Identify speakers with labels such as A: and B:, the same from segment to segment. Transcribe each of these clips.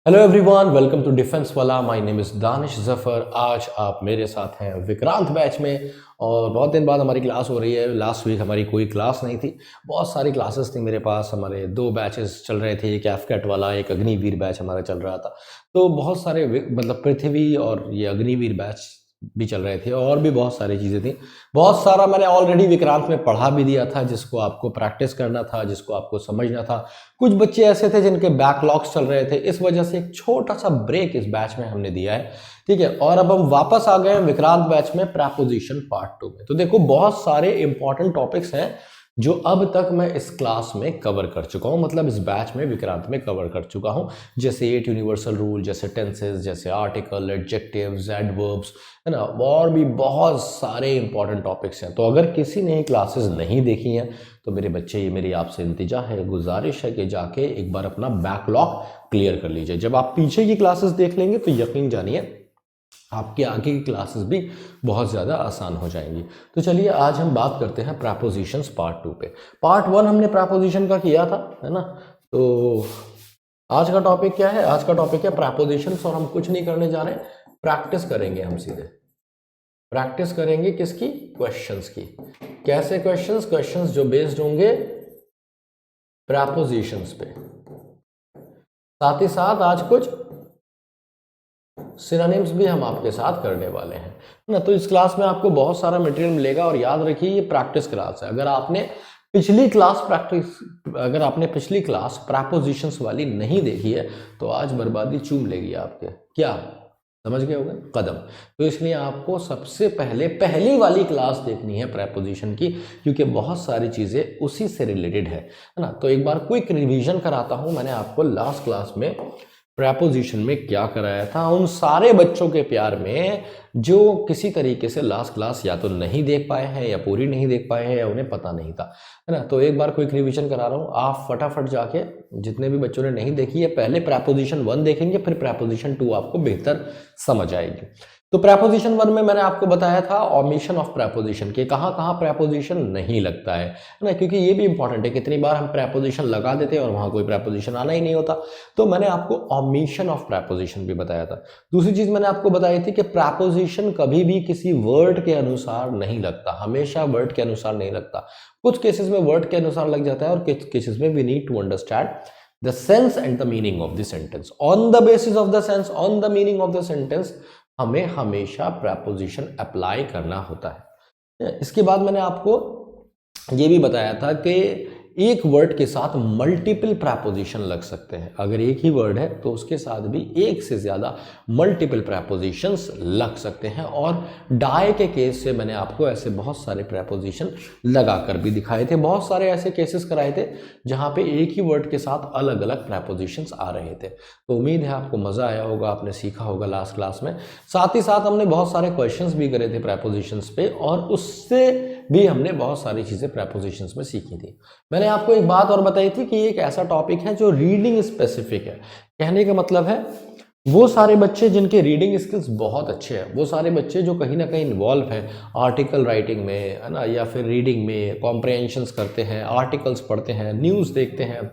A: Hello everyone, welcome to defence वाला। My name is Danish Zafar. आज आप मेरे साथ हैं विक्रांत बैच में और बहुत दिन बाद हमारी क्लास हो रही है। लास्ट वीक हमारी कोई क्लास नहीं थी, बहुत सारी क्लासेस थी मेरे पास। हमारे दो बैचेस चल रहे थे, एक एफकेट वाला, एक अग्निवीर बैच हमारा चल रहा था। तो बहुत सारे मतलब पृथ्वी और ये अग्निवीर बैच भी चल रहे थे और भी बहुत सारी चीज़ें थी। बहुत सारा मैंने ऑलरेडी विक्रांत में पढ़ा भी दिया था, जिसको आपको प्रैक्टिस करना था, जिसको आपको समझना था। कुछ बच्चे ऐसे थे जिनके बैकलॉग्स चल रहे थे, इस वजह से एक छोटा सा ब्रेक इस बैच में हमने दिया है। ठीक है, और अब हम वापस आ गए विक्रांत बैच में प्रैपोजिशन पार्ट 2 में। तो देखो, बहुत सारे इंपॉर्टेंट टॉपिक्स हैं जो अब तक मैं इस क्लास में कवर कर चुका हूं, मतलब इस बैच में विक्रांत में कवर कर चुका हूं। जैसे 8 यूनिवर्सल रूल, जैसे टेंसेस, जैसे आर्टिकल, एडजेक्टिव्स, एडवर्ब्स, है ना, और भी बहुत सारे इंपॉर्टेंट टॉपिक्स हैं। तो अगर किसी ने क्लासेस नहीं देखी हैं तो मेरे बच्चे, ये मेरी आपसे इल्तिजा है, गुजारिश है कि जाके एक बार अपना बैकलॉग क्लियर कर लीजिए। जब आप पीछे की क्लासेस देख लेंगे तो यकीन जानिए आपके आगे की क्लासेस भी बहुत ज़्यादा आसान हो जाएंगी। तो चलिए आज हम बात करते हैं प्रैपोजिशंस पार्ट 2 पे। पार्ट 1 हमने प्रैपोजिशन का किया था, है ना। तो आज का टॉपिक क्या है? आज का टॉपिक है प्रैपोजिशंस और हम कुछ नहीं करने जा रहे हैं, प्रैक्टिस करेंगे। हम सीधे प्रैक्टिस करेंगे किसकी? क्वेश्चंस की। कैसे क्वेश्चंस? क्वेश्चंस जो बेस्ड होंगे प्रैपोजिशंस पे। साथ ही साथ आज कुछ सिनोनिम्स भी हम आपके साथ करने वाले हैं ना। तो इस क्लास में आपको बहुत सारा मटेरियल मिलेगा और याद रखिए ये प्रैक्टिस क्लास है। अगर आपने पिछली क्लास प्रैपोजिशंस वाली नहीं देखी है तो आज बर्बादी चूम लेगी आपके। क्या समझ गए होंगे कदम? तो इसलिए आपको सबसे पहले पहली वाली क्लास देखनी है प्रैपोजिशन की, क्योंकि बहुत सारी चीजें उसी से रिलेटेड है ना। तो एक बार क्विक रिवीजन कराता हूं। मैंने आपको लास्ट क्लास में प्रैपोजिशन में क्या कराया था, उन सारे बच्चों के प्यार में जो किसी तरीके से लास्ट क्लास या तो नहीं देख पाए हैं या पूरी नहीं देख पाए हैं या उन्हें पता नहीं था, है ना। तो एक बार क्विक रिवीजन करा रहा हूँ, आप फटाफट जाके जितने भी बच्चों ने नहीं देखी है पहले प्रैपोजिशन 1 देखेंगे, फिर प्रैपोजिशन 2 आपको बेहतर समझ आएगी। तो प्रैपोजिशन 1 में मैंने आपको बताया था ओमिशन ऑफ प्रैपोजिशन के, कहाँ कहाँ प्रैपोजिशन नहीं लगता है ना, क्योंकि ये भी इंपॉर्टेंट है। कितनी बार हम प्रैपोजिशन लगा देते हैं और वहां कोई प्रैपोजिशन आना ही नहीं होता। तो मैंने आपको ओमिशन ऑफ प्रैपोजिशन भी बताया था। दूसरी चीज मैंने आपको बताई थी कि प्रैपोजिशन कभी भी किसी वर्ड के अनुसार नहीं लगता, हमेशा वर्ड के अनुसार नहीं लगता। कुछ केसेस में वर्ड के अनुसार लग जाता है और कुछ केसेस में we need to understand the sense and the meaning of the sentence. On the basis of the sense, on the meaning of the sentence हमें हमेशा प्रैपोजिशन अप्लाई करना होता है। इसके बाद मैंने आपको ये भी बताया था कि एक वर्ड के साथ मल्टीपल प्रैपोजिशन लग सकते हैं। अगर एक ही वर्ड है तो उसके साथ भी एक से ज्यादा मल्टीपल प्रैपोजिशंस लग सकते हैं। और डाई के केस से मैंने आपको ऐसे बहुत सारे प्रैपोजिशन लगाकर भी दिखाए थे। बहुत सारे ऐसे केसेस कराए थे जहां पे एक ही वर्ड के साथ अलग अलग प्रैपोजिशंस आ रहे थे। तो उम्मीद है आपको मजा आया होगा, आपने सीखा होगा लास्ट क्लास में। साथ ही साथ हमने बहुत सारे क्वेश्चंस भी करे थे प्रैपोजिशंस पे और उससे भी हमने बहुत सारी चीजें प्रैपोजिशंस में सीखी थी। मैंने आपको एक बात और बताई थी कि एक ऐसा टॉपिक है जो रीडिंग स्पेसिफिक है। कहने का मतलब है वो सारे बच्चे जिनके रीडिंग स्किल्स बहुत अच्छे हैं, वो सारे बच्चे जो कहीं ना कहीं इन्वॉल्व हैं आर्टिकल राइटिंग में, है ना, या फिर रीडिंग में कॉम्प्रिहेंशंस करते हैं, आर्टिकल्स पढ़ते हैं, न्यूज़ देखते हैं,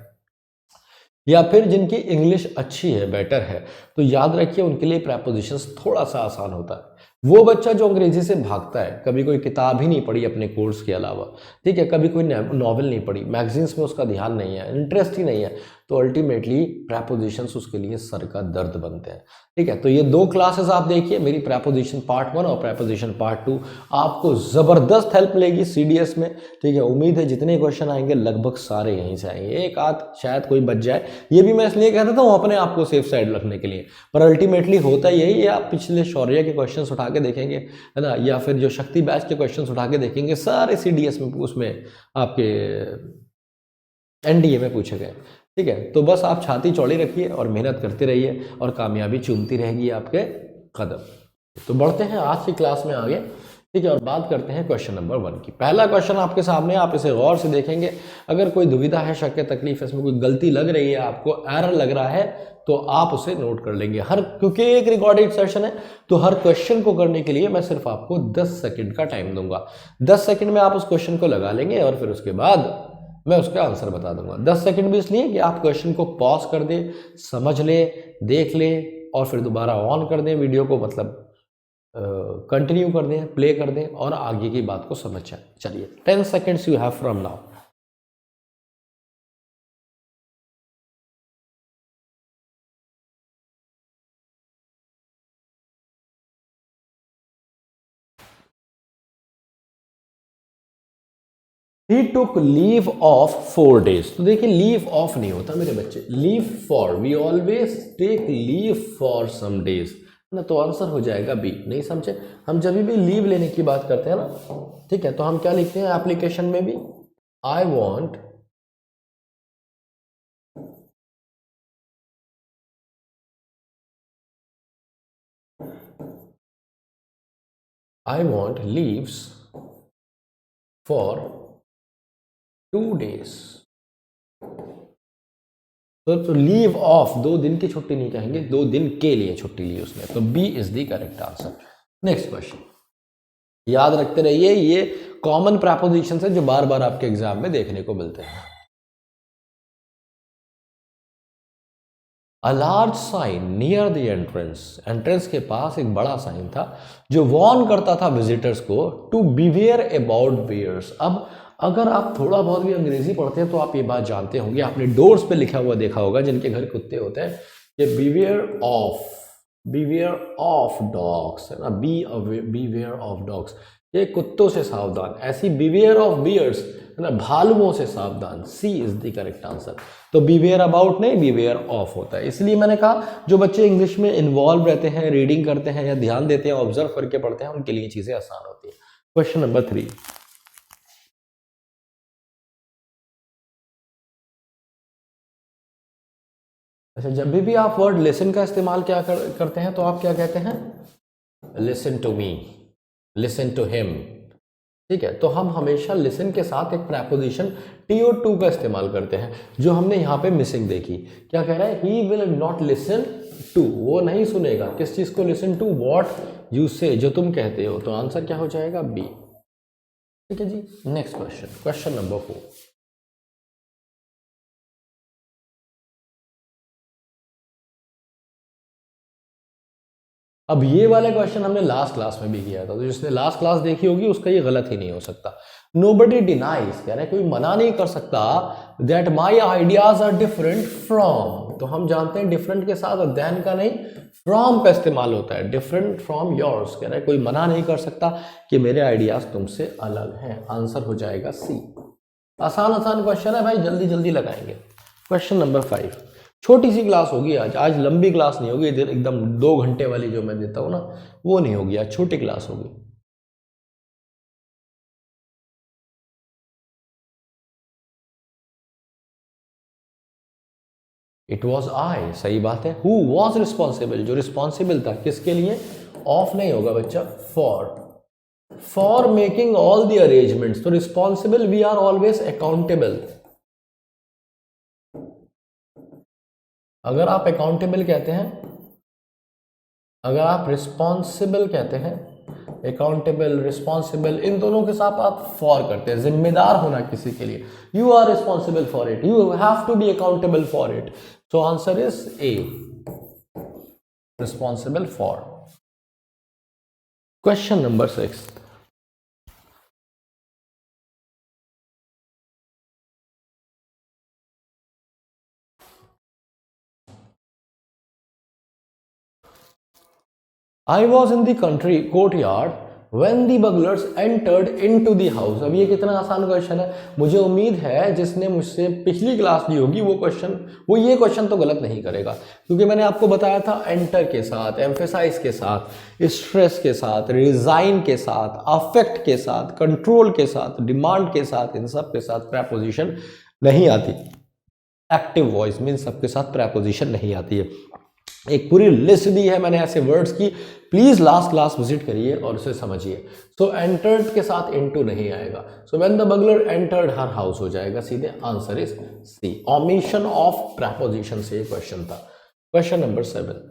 A: या फिर जिनकी इंग्लिश अच्छी है, बेटर है, तो याद रखिए उनके लिए प्रैपोजिशंस थोड़ा सा आसान होता है। वो बच्चा जो अंग्रेजी से भागता है, कभी कोई किताब ही नहीं पढ़ी अपने कोर्स के अलावा, ठीक है, कभी कोई नॉवल नहीं पढ़ी, मैगजीन्स में उसका ध्यान नहीं है, इंटरेस्ट ही नहीं है, तो अल्टीमेटली प्रैपोजिशंस उसके लिए सर का दर्द बनते हैं। ठीक है, तो ये दो क्लासेस आप देखिए, मेरी प्रैपोजिशन पार्ट 1 और प्रैपोजिशन पार्ट 2, आपको जबरदस्त हेल्प मिलेगी सीडीएस में। ठीक है, उम्मीद है जितने क्वेश्चन आएंगे लगभग सारे यहीं से आएंगे, एक आध शायद कोई बच जाए, ये भी मैं इसलिए कह देता हूँ अपने आप को सेफ साइड रखने के लिए, पर अल्टीमेटली होता यही है। आप पिछले शौर्य के क्वेश्चन उठा के देखेंगे, है ना, या फिर जो शक्ति बैच के क्वेश्चन उठा के देखेंगे, सारे सीडीएस में उसमें आपके एनडीए में पूछे गए। ठीक है, तो बस आप छाती चौड़ी रखिए और मेहनत करते रहिए और कामयाबी चूमती रहेगी आपके कदम। तो बढ़ते हैं आज की क्लास में आगे। ठीक है, और बात करते हैं क्वेश्चन नंबर 1 की। पहला क्वेश्चन आपके सामने, आप इसे गौर से देखेंगे। अगर कोई दुविधा है, शक है, तकलीफ है, इसमें कोई गलती लग रही है, आपको एरर लग रहा है, तो आप उसे नोट कर लेंगे। क्योंकि एक रिकॉर्डेड सेशन है तो हर क्वेश्चन को करने के लिए मैं सिर्फ आपको 10 सेकंड का टाइम दूंगा। 10 सेकंड में आप उस क्वेश्चन को लगा लेंगे और फिर उसके बाद मैं उसका आंसर बता दूंगा। 10 सेकंड भी इसलिए कि आप क्वेश्चन को पॉज कर दें, समझ लें, देख लें और फिर दोबारा ऑन कर दें वीडियो को, मतलब कंटिन्यू कर दें, प्ले कर दें और आगे की बात को समझ जाए। चलिए 10 seconds you have from now. He took leave of 4 days। तो देखिए लीव ऑफ नहीं होता मेरे बच्चे, leave for, we always take leave for some days ना, तो आंसर हो जाएगा बी। नहीं समझे? हम जब भी लीव लेने की बात करते हैं ना, ठीक है, तो हम क्या लिखते हैं एप्लीकेशन में भी, I want leaves for 2 days। तो लीव ऑफ, 2 दिन की छुट्टी नहीं कहेंगे, 2 दिन के लिए छुट्टी ली उसने, तो B is the correct answer. Next question, याद रखते रहिए, ये कॉमन प्रेपोजिशन है जो बार बार आपके एग्जाम में देखने को मिलते हैं। A large sign near the entrance, entrance के पास एक बड़ा साइन था जो वॉर्न करता था विजिटर्स को टू बिवेयर अबाउट बियर्स। अब अगर आप थोड़ा बहुत भी अंग्रेजी पढ़ते हैं तो आप ये बात जानते होंगे, आपने डोर्स पे लिखा हुआ देखा होगा जिनके घर कुत्ते होते हैं, ये बिवेयर ऑफ डॉग्स है ना, बिवेयर ऑफ डॉग्स, ये कुत्तों से सावधान। ऐसी बिवेयर ऑफ बियर्स है ना, भालुओं से सावधान। सी इज द करेक्ट आंसर। तो बिवेयर अबाउट नहीं, बिवेयर ऑफ होता है। इसलिए मैंने कहा जो बच्चे इंग्लिश में इन्वॉल्व रहते हैं, रीडिंग करते हैं या ध्यान देते हैं, ऑब्जर्व करके पढ़ते हैं, उनके लिए चीजें आसान होती है। क्वेश्चन नंबर 3, अच्छा, जब भी आप वर्ड लिसन का इस्तेमाल क्या करते हैं तो आप क्या कहते हैं? Listen to me, listen to him. ठीक है, तो हम हमेशा लिसन के साथ एक प्रेपोजिशन टी और टू का इस्तेमाल करते हैं, जो हमने यहाँ पे मिसिंग देखी। क्या कह रहा है? He will not listen to, वो नहीं सुनेगा। किस चीज को लिसन टू? वॉट यू से, जो तुम कहते हो। तो आंसर क्या हो जाएगा? बी। ठीक है जी, नेक्स्ट क्वेश्चन, क्वेश्चन नंबर 4। अब ये वाले क्वेश्चन हमने लास्ट क्लास में भी किया था, तो जिसने लास्ट क्लास देखी होगी उसका ये गलत ही नहीं हो सकता। नोबडी डिनाइज, कह रहे कोई मना नहीं कर सकता, that my ideas are different from. तो हम जानते हैं डिफरेंट के साथ देन का नहीं, फ्रॉम का इस्तेमाल होता है। डिफरेंट फ्रॉम योर्स, कह रहे कोई मना नहीं कर सकता कि मेरे आइडियाज तुमसे अलग हैं। आंसर हो जाएगा सी। आसान आसान क्वेश्चन है भाई, जल्दी जल्दी लगाएंगे। क्वेश्चन नंबर 5, छोटी सी क्लास होगी आज, आज लंबी क्लास नहीं होगी, एकदम 2 घंटे वाली जो मैं देता हूँ ना, वो नहीं होगी आज, छोटी क्लास होगी। इट वॉज आई, सही बात है। हु वॉज रिस्पॉन्सिबल, जो रिस्पॉन्सिबल था, किसके लिए? ऑफ नहीं होगा बच्चा, for making all the arrangements. तो responsible, we are always accountable. अगर आप अकाउंटेबल कहते हैं, अगर आप रिस्पॉन्सिबल कहते हैं, अकाउंटेबल, रिस्पॉन्सिबल, इन दोनों के साथ आप फॉर करते हैं, जिम्मेदार होना किसी के लिए। You are responsible for it, you have to be accountable for it. So answer is A, responsible for. Question number 6, I was in the country courtyard when the burglars entered into the house। अब ये कितना आसान question है, मुझे उम्मीद है जिसने मुझसे पिछली क्लास ली होगी वो क्वेश्चन, वो ये क्वेश्चन तो गलत नहीं करेगा, क्योंकि मैंने आपको बताया था एंटर के साथ, एम्फेसाइज के साथ, स्ट्रेस के साथ, रिजाइन के साथ, अफेक्ट के साथ, कंट्रोल के साथ, डिमांड के साथ, इन सब के साथ प्रेपोजिशन नहीं आती। एक्टिव वॉइस मीन सबके साथ प्रेपोजिशन नहीं आती है। एक पूरी लिस्ट दी है मैंने ऐसे वर्ड्स की, प्लीज लास्ट क्लास विजिट करिए और उसे समझिए। सो एंटर्ड के साथ इनटू नहीं आएगा, so when the burglar entered her house हो जाएगा सीधे। Answer is C, omission of preposition से ये क्वेश्चन था। क्वेश्चन नंबर 7,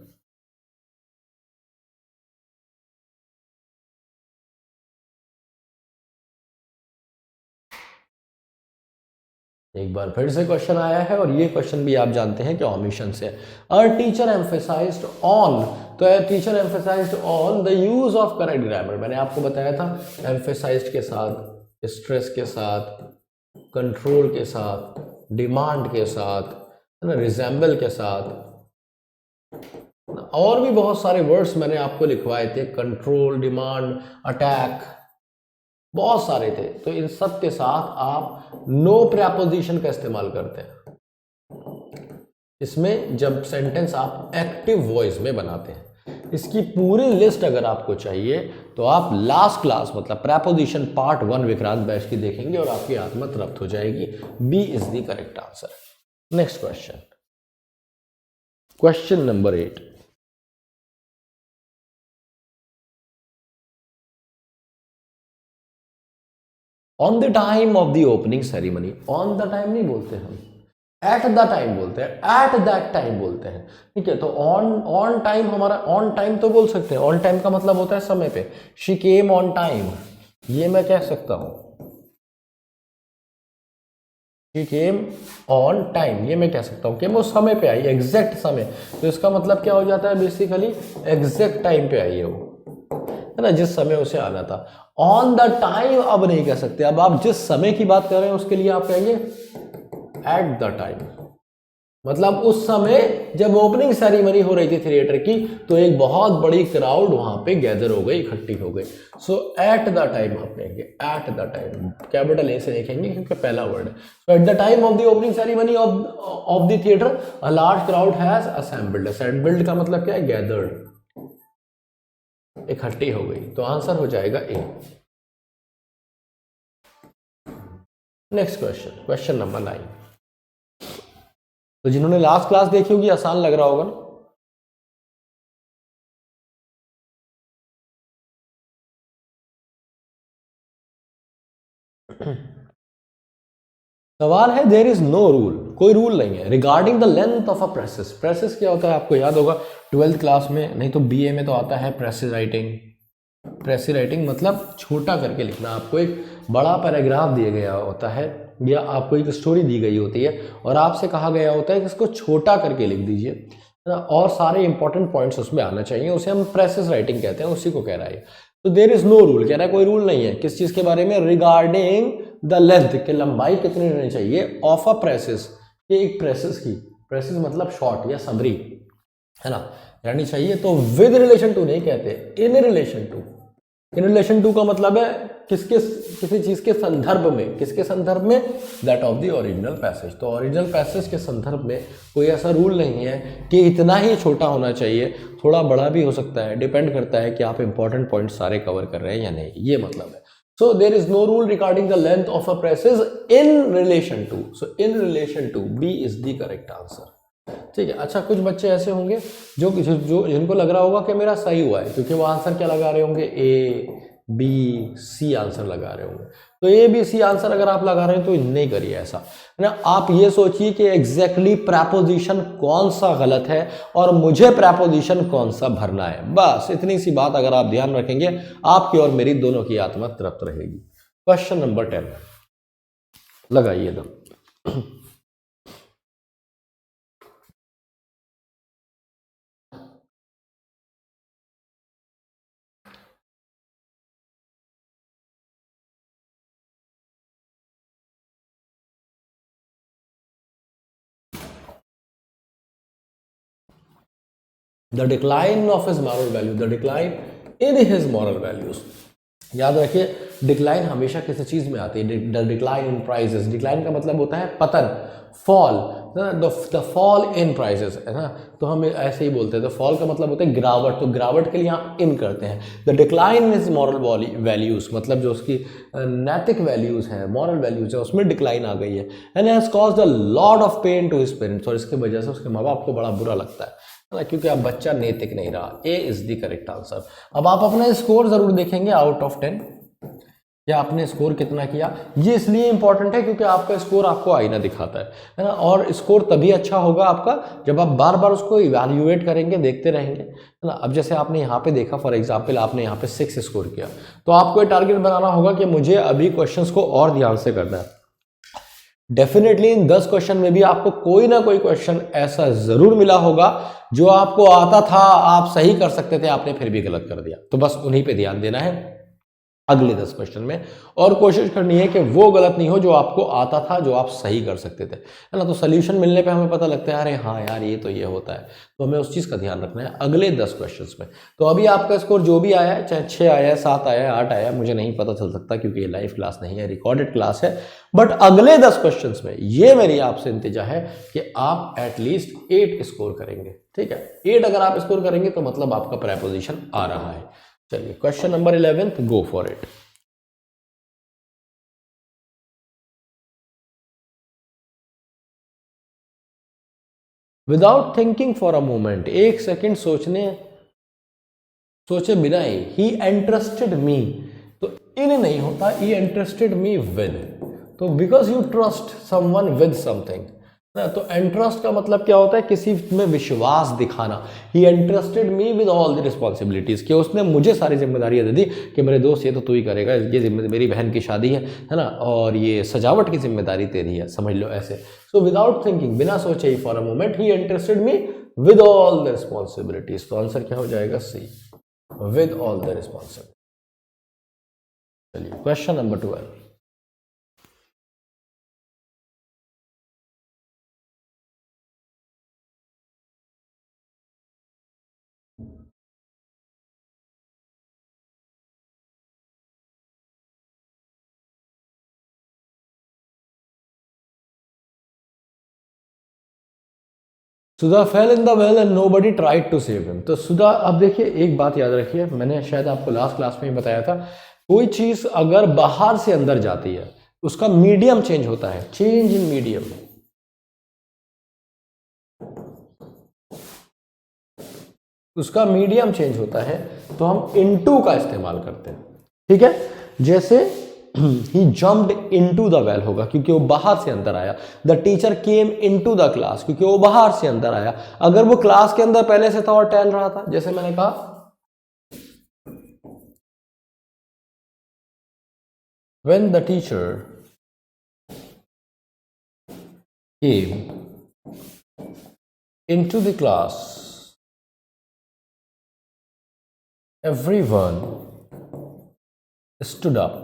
A: एक बार फिर से क्वेश्चन आया है और ये क्वेश्चन भी आप जानते हैं कि ओमिशन से। अ टीचर एम्फेसाइज्ड ऑन, तो teacher emphasised on the use of correct grammar. मैंने आपको बताया था एम्फेसाइज्ड के साथ, स्ट्रेस के साथ, कंट्रोल के साथ, डिमांड के साथ, है ना, रिजेंबल के साथ, और भी बहुत सारे वर्ड्स मैंने आपको लिखवाए थे, कंट्रोल, डिमांड, अटैक, बहुत सारे थे। तो इन सब के साथ आप नो प्रेपोजिशन का इस्तेमाल करते हैं इसमें, जब सेंटेंस आप एक्टिव वॉइस में बनाते हैं। इसकी पूरी लिस्ट अगर आपको चाहिए तो आप लास्ट क्लास मतलब प्रेपोजिशन पार्ट 1 विक्रांत बैच की देखेंगे और आपकी आत्मा तृप्त हो जाएगी। B is the correct answer. Next question, question number 8। On the time of the opening ceremony, on the time नहीं बोलते हम, एट द टाइम बोलते हैं, एट दैट टाइम बोलते हैं, ठीक है। तो ऑन टाइम, हमारा ऑन टाइम तो बोल सकते हैं, ऑन टाइम का मतलब होता है समय पे। शी केम ऑन टाइम, ये मैं कह सकता हूं, शी केम ऑन टाइम, ये मैं कह सकता हूं कि वो समय पे आई, एग्जैक्ट समय। तो इसका मतलब क्या हो जाता है, बेसिकली एग्जैक्ट टाइम पे आई है वो, है ना, जिस समय उसे आना था। ऑन द टाइम अब नहीं कह सकते, अब आप जिस समय की बात कर रहे हैं उसके लिए आप कहेंगे एट द टाइम। मतलब उस समय जब ओपनिंग सेरेमनी हो रही थी थिएटर की, तो एक बहुत बड़ी क्राउड वहां पे गैदर हो गई, इकट्ठी हो गई। सो एट द टाइम आप कहेंगे, at the time capital A से लिखेंगे क्योंकि पहला वर्ड है। So at the time of the opening ceremony of the theatre a large crowd has assembled. Assembled का मतलब क्या है, गैदर्ड, इकट्ठी हो गई। तो आंसर हो जाएगा A. Next question, question number 9। तो जिन्होंने लास्ट क्लास देखी होगी आसान लग रहा होगा ना। सवाल है देयर इज नो रूल, कोई रूल नहीं है, regarding the length of a precious. Precious क्या होता है आपको याद होगा 12th क्लास में, नहीं तो बीए में तो आता है प्रेसिस राइटिंग। प्रेसिस राइटिंग मतलब छोटा करके लिखना। आपको एक बड़ा पैराग्राफ दिया गया होता है या आपको एक स्टोरी दी गई होती है और आपसे कहा गया होता है कि इसको छोटा करके लिख दीजिए, है ना, और सारे इंपॉर्टेंट पॉइंट्स उसमें आना चाहिए, उसे हम प्रेसिस राइटिंग कहते हैं, उसी को कह रहा है। तो देयर इज नो रूल, कह रहा है कोई रूल नहीं है किस चीज के बारे में, रिगार्डिंग द लेंथ, की लंबाई कितनी रहनी चाहिए, ऑफ अ प्रेसिस, ये एक प्रेसिस की, प्रेसिस मतलब शॉर्ट या समरी, है ना, रहनी चाहिए। तो विद रिलेशन टू नहीं कहते, in relation to. In relation to का मतलब है किसके, किसी चीज के संदर्भ में, किसके संदर्भ में, that of the original passage. तो ओरिजिनल पैसेज के संदर्भ में कोई ऐसा रूल नहीं है कि इतना ही छोटा होना चाहिए, थोड़ा बड़ा भी हो सकता है, डिपेंड करता है कि आप इंपॉर्टेंट पॉइंट सारे कवर कर रहे हैं या नहीं, ये मतलब है। So there is no rule regarding the length of a passage in relation to. So in relation to, B is the correct answer, ठीक है। अच्छा, कुछ बच्चे ऐसे होंगे जो जिनको लग रहा होगा कि मेरा सही हुआ है, क्योंकि वो आंसर क्या लगा रहे होंगे, ए बी सी आंसर लगा रहे होंगे। तो ए बी सी आंसर अगर आप लगा रहे हैं तो नहीं करिए ऐसा, है ना। आप ये सोचिए कि एग्जैक्टली प्रेपोजिशन कौन सा गलत है और मुझे प्रेपोजिशन कौन सा भरना है, बस इतनी सी बात अगर आप ध्यान रखेंगे, आपकी और मेरी दोनों की आत्मा तृप्त रहेगी। क्वेश्चन नंबर 10 लगाइए दो। The decline of his moral value, the decline in his moral values. याद रखिए, डिक्लाइन हमेशा किसी चीज में आती है। The decline in prices, decline का मतलब होता है पतन, fall, the fall in prices, है ना। तो हम ऐसे ही बोलते हैं, तो फॉल का मतलब होता है गिरावट, तो गिरावट के लिए हम इन करते हैं। The decline in his moral values, मतलब जो उसकी नैतिक वैल्यूज है, मॉरल वैल्यूज है, उसमें डिक्लाइन आ गई है। And has caused a lot of pain to his parents, और इसकी वजह से उसके माँ बाप को बड़ा बुरा लगता है, क्योंकि अब बच्चा नैतिक नहीं रहा। ए इज द करेक्ट आंसर। अब आप अपना स्कोर जरूर देखेंगे आउट ऑफ 10, या आपने स्कोर कितना किया। ये इसलिए इंपॉर्टेंट है क्योंकि आपका स्कोर आपको आईना दिखाता है ना। और स्कोर तभी अच्छा होगा आपका जब आप बार बार उसको इवैल्यूएट करेंगे, देखते रहेंगे, है ना। अब जैसे आपने यहाँ पे देखा, फॉर एग्जाम्पल आपने यहाँ पे 6 स्कोर किया, तो आपको ये टारगेट बनाना होगा कि मुझे अभी क्वेश्चंस को और ध्यान से करना है, डेफिनेटली इन 10 क्वेश्चन में भी आपको कोई ना कोई क्वेश्चन ऐसा जरूर मिला होगा जो आपको आता था, आप सही कर सकते थे, आपने फिर भी गलत कर दिया। तो बस उन्हीं पे ध्यान देना है अगले 10 क्वेश्चन में, और कोशिश करनी है कि वो गलत नहीं हो जो आपको आता था, जो आप सही कर सकते थे, है ना। तो सोल्यूशन मिलने पे हमें पता लगता है अरे हाँ यार ये तो ये होता है, तो हमें उस चीज़ का ध्यान रखना है अगले 10 क्वेश्चंस में। तो अभी आपका स्कोर जो भी आया है, चाहे 6 आया है, 7 आया है, 8 आया है, मुझे नहीं पता चल सकता क्योंकि ये लाइव क्लास नहीं है, रिकॉर्डेड क्लास है। बट अगले 10 क्वेश्चन में ये मेरी आपसे इंतजा है कि आप एटलीस्ट 8 स्कोर करेंगे, ठीक है। 8 अगर आप स्कोर करेंगे तो मतलब आपका प्रेपोजिशन आ रहा है। चलिए question number 11, go for it. Without thinking for a moment, एक सेकेंड सोचे बिना ही इंटरेस्टेड मी, तो इन नहीं होता, ही इंटरेस्टेड मी विद, तो because you trust someone with something ना। तो इंटरेस्ट का मतलब क्या होता है, किसी में विश्वास दिखाना। He entrusted me with all the responsibilities, कि उसने मुझे सारी जिम्मेदारियां दे दी कि मेरे दोस्त ये तो तू ही करेगा, ये जिम्मेदारी मेरी बहन की शादी है ना, और ये सजावट की जिम्मेदारी तेरी है, समझ लो ऐसे। सो विदाउट थिंकिंग, बिना सोचे ही for a moment, he entrusted me with all the responsibilities. तो आंसर क्या हो जाएगा, C, with all the responsibility। चलिए question number 12। Sudha fell in the well and nobody tried to save him. तो सुधा, अब देखिए एक बात याद रखिए, मैंने शायद आपको लास्ट क्लास में ही बताया था, कोई चीज अगर बाहर से अंदर जाती है उसका मीडियम चेंज होता है, चेंज इन मीडियम। उसका मीडियम चेंज होता है तो हम इनटू का इस्तेमाल करते हैं, ठीक है। जैसे ही जम्प्ड इनटू द वेल होगा क्योंकि वो बाहर से अंदर आया। The teacher came into the class, क्योंकि वो बाहर से अंदर आया। अगर वो क्लास के अंदर पहले से था और टहल रहा था, जैसे मैंने कहा when the teacher came into the class everyone stood up।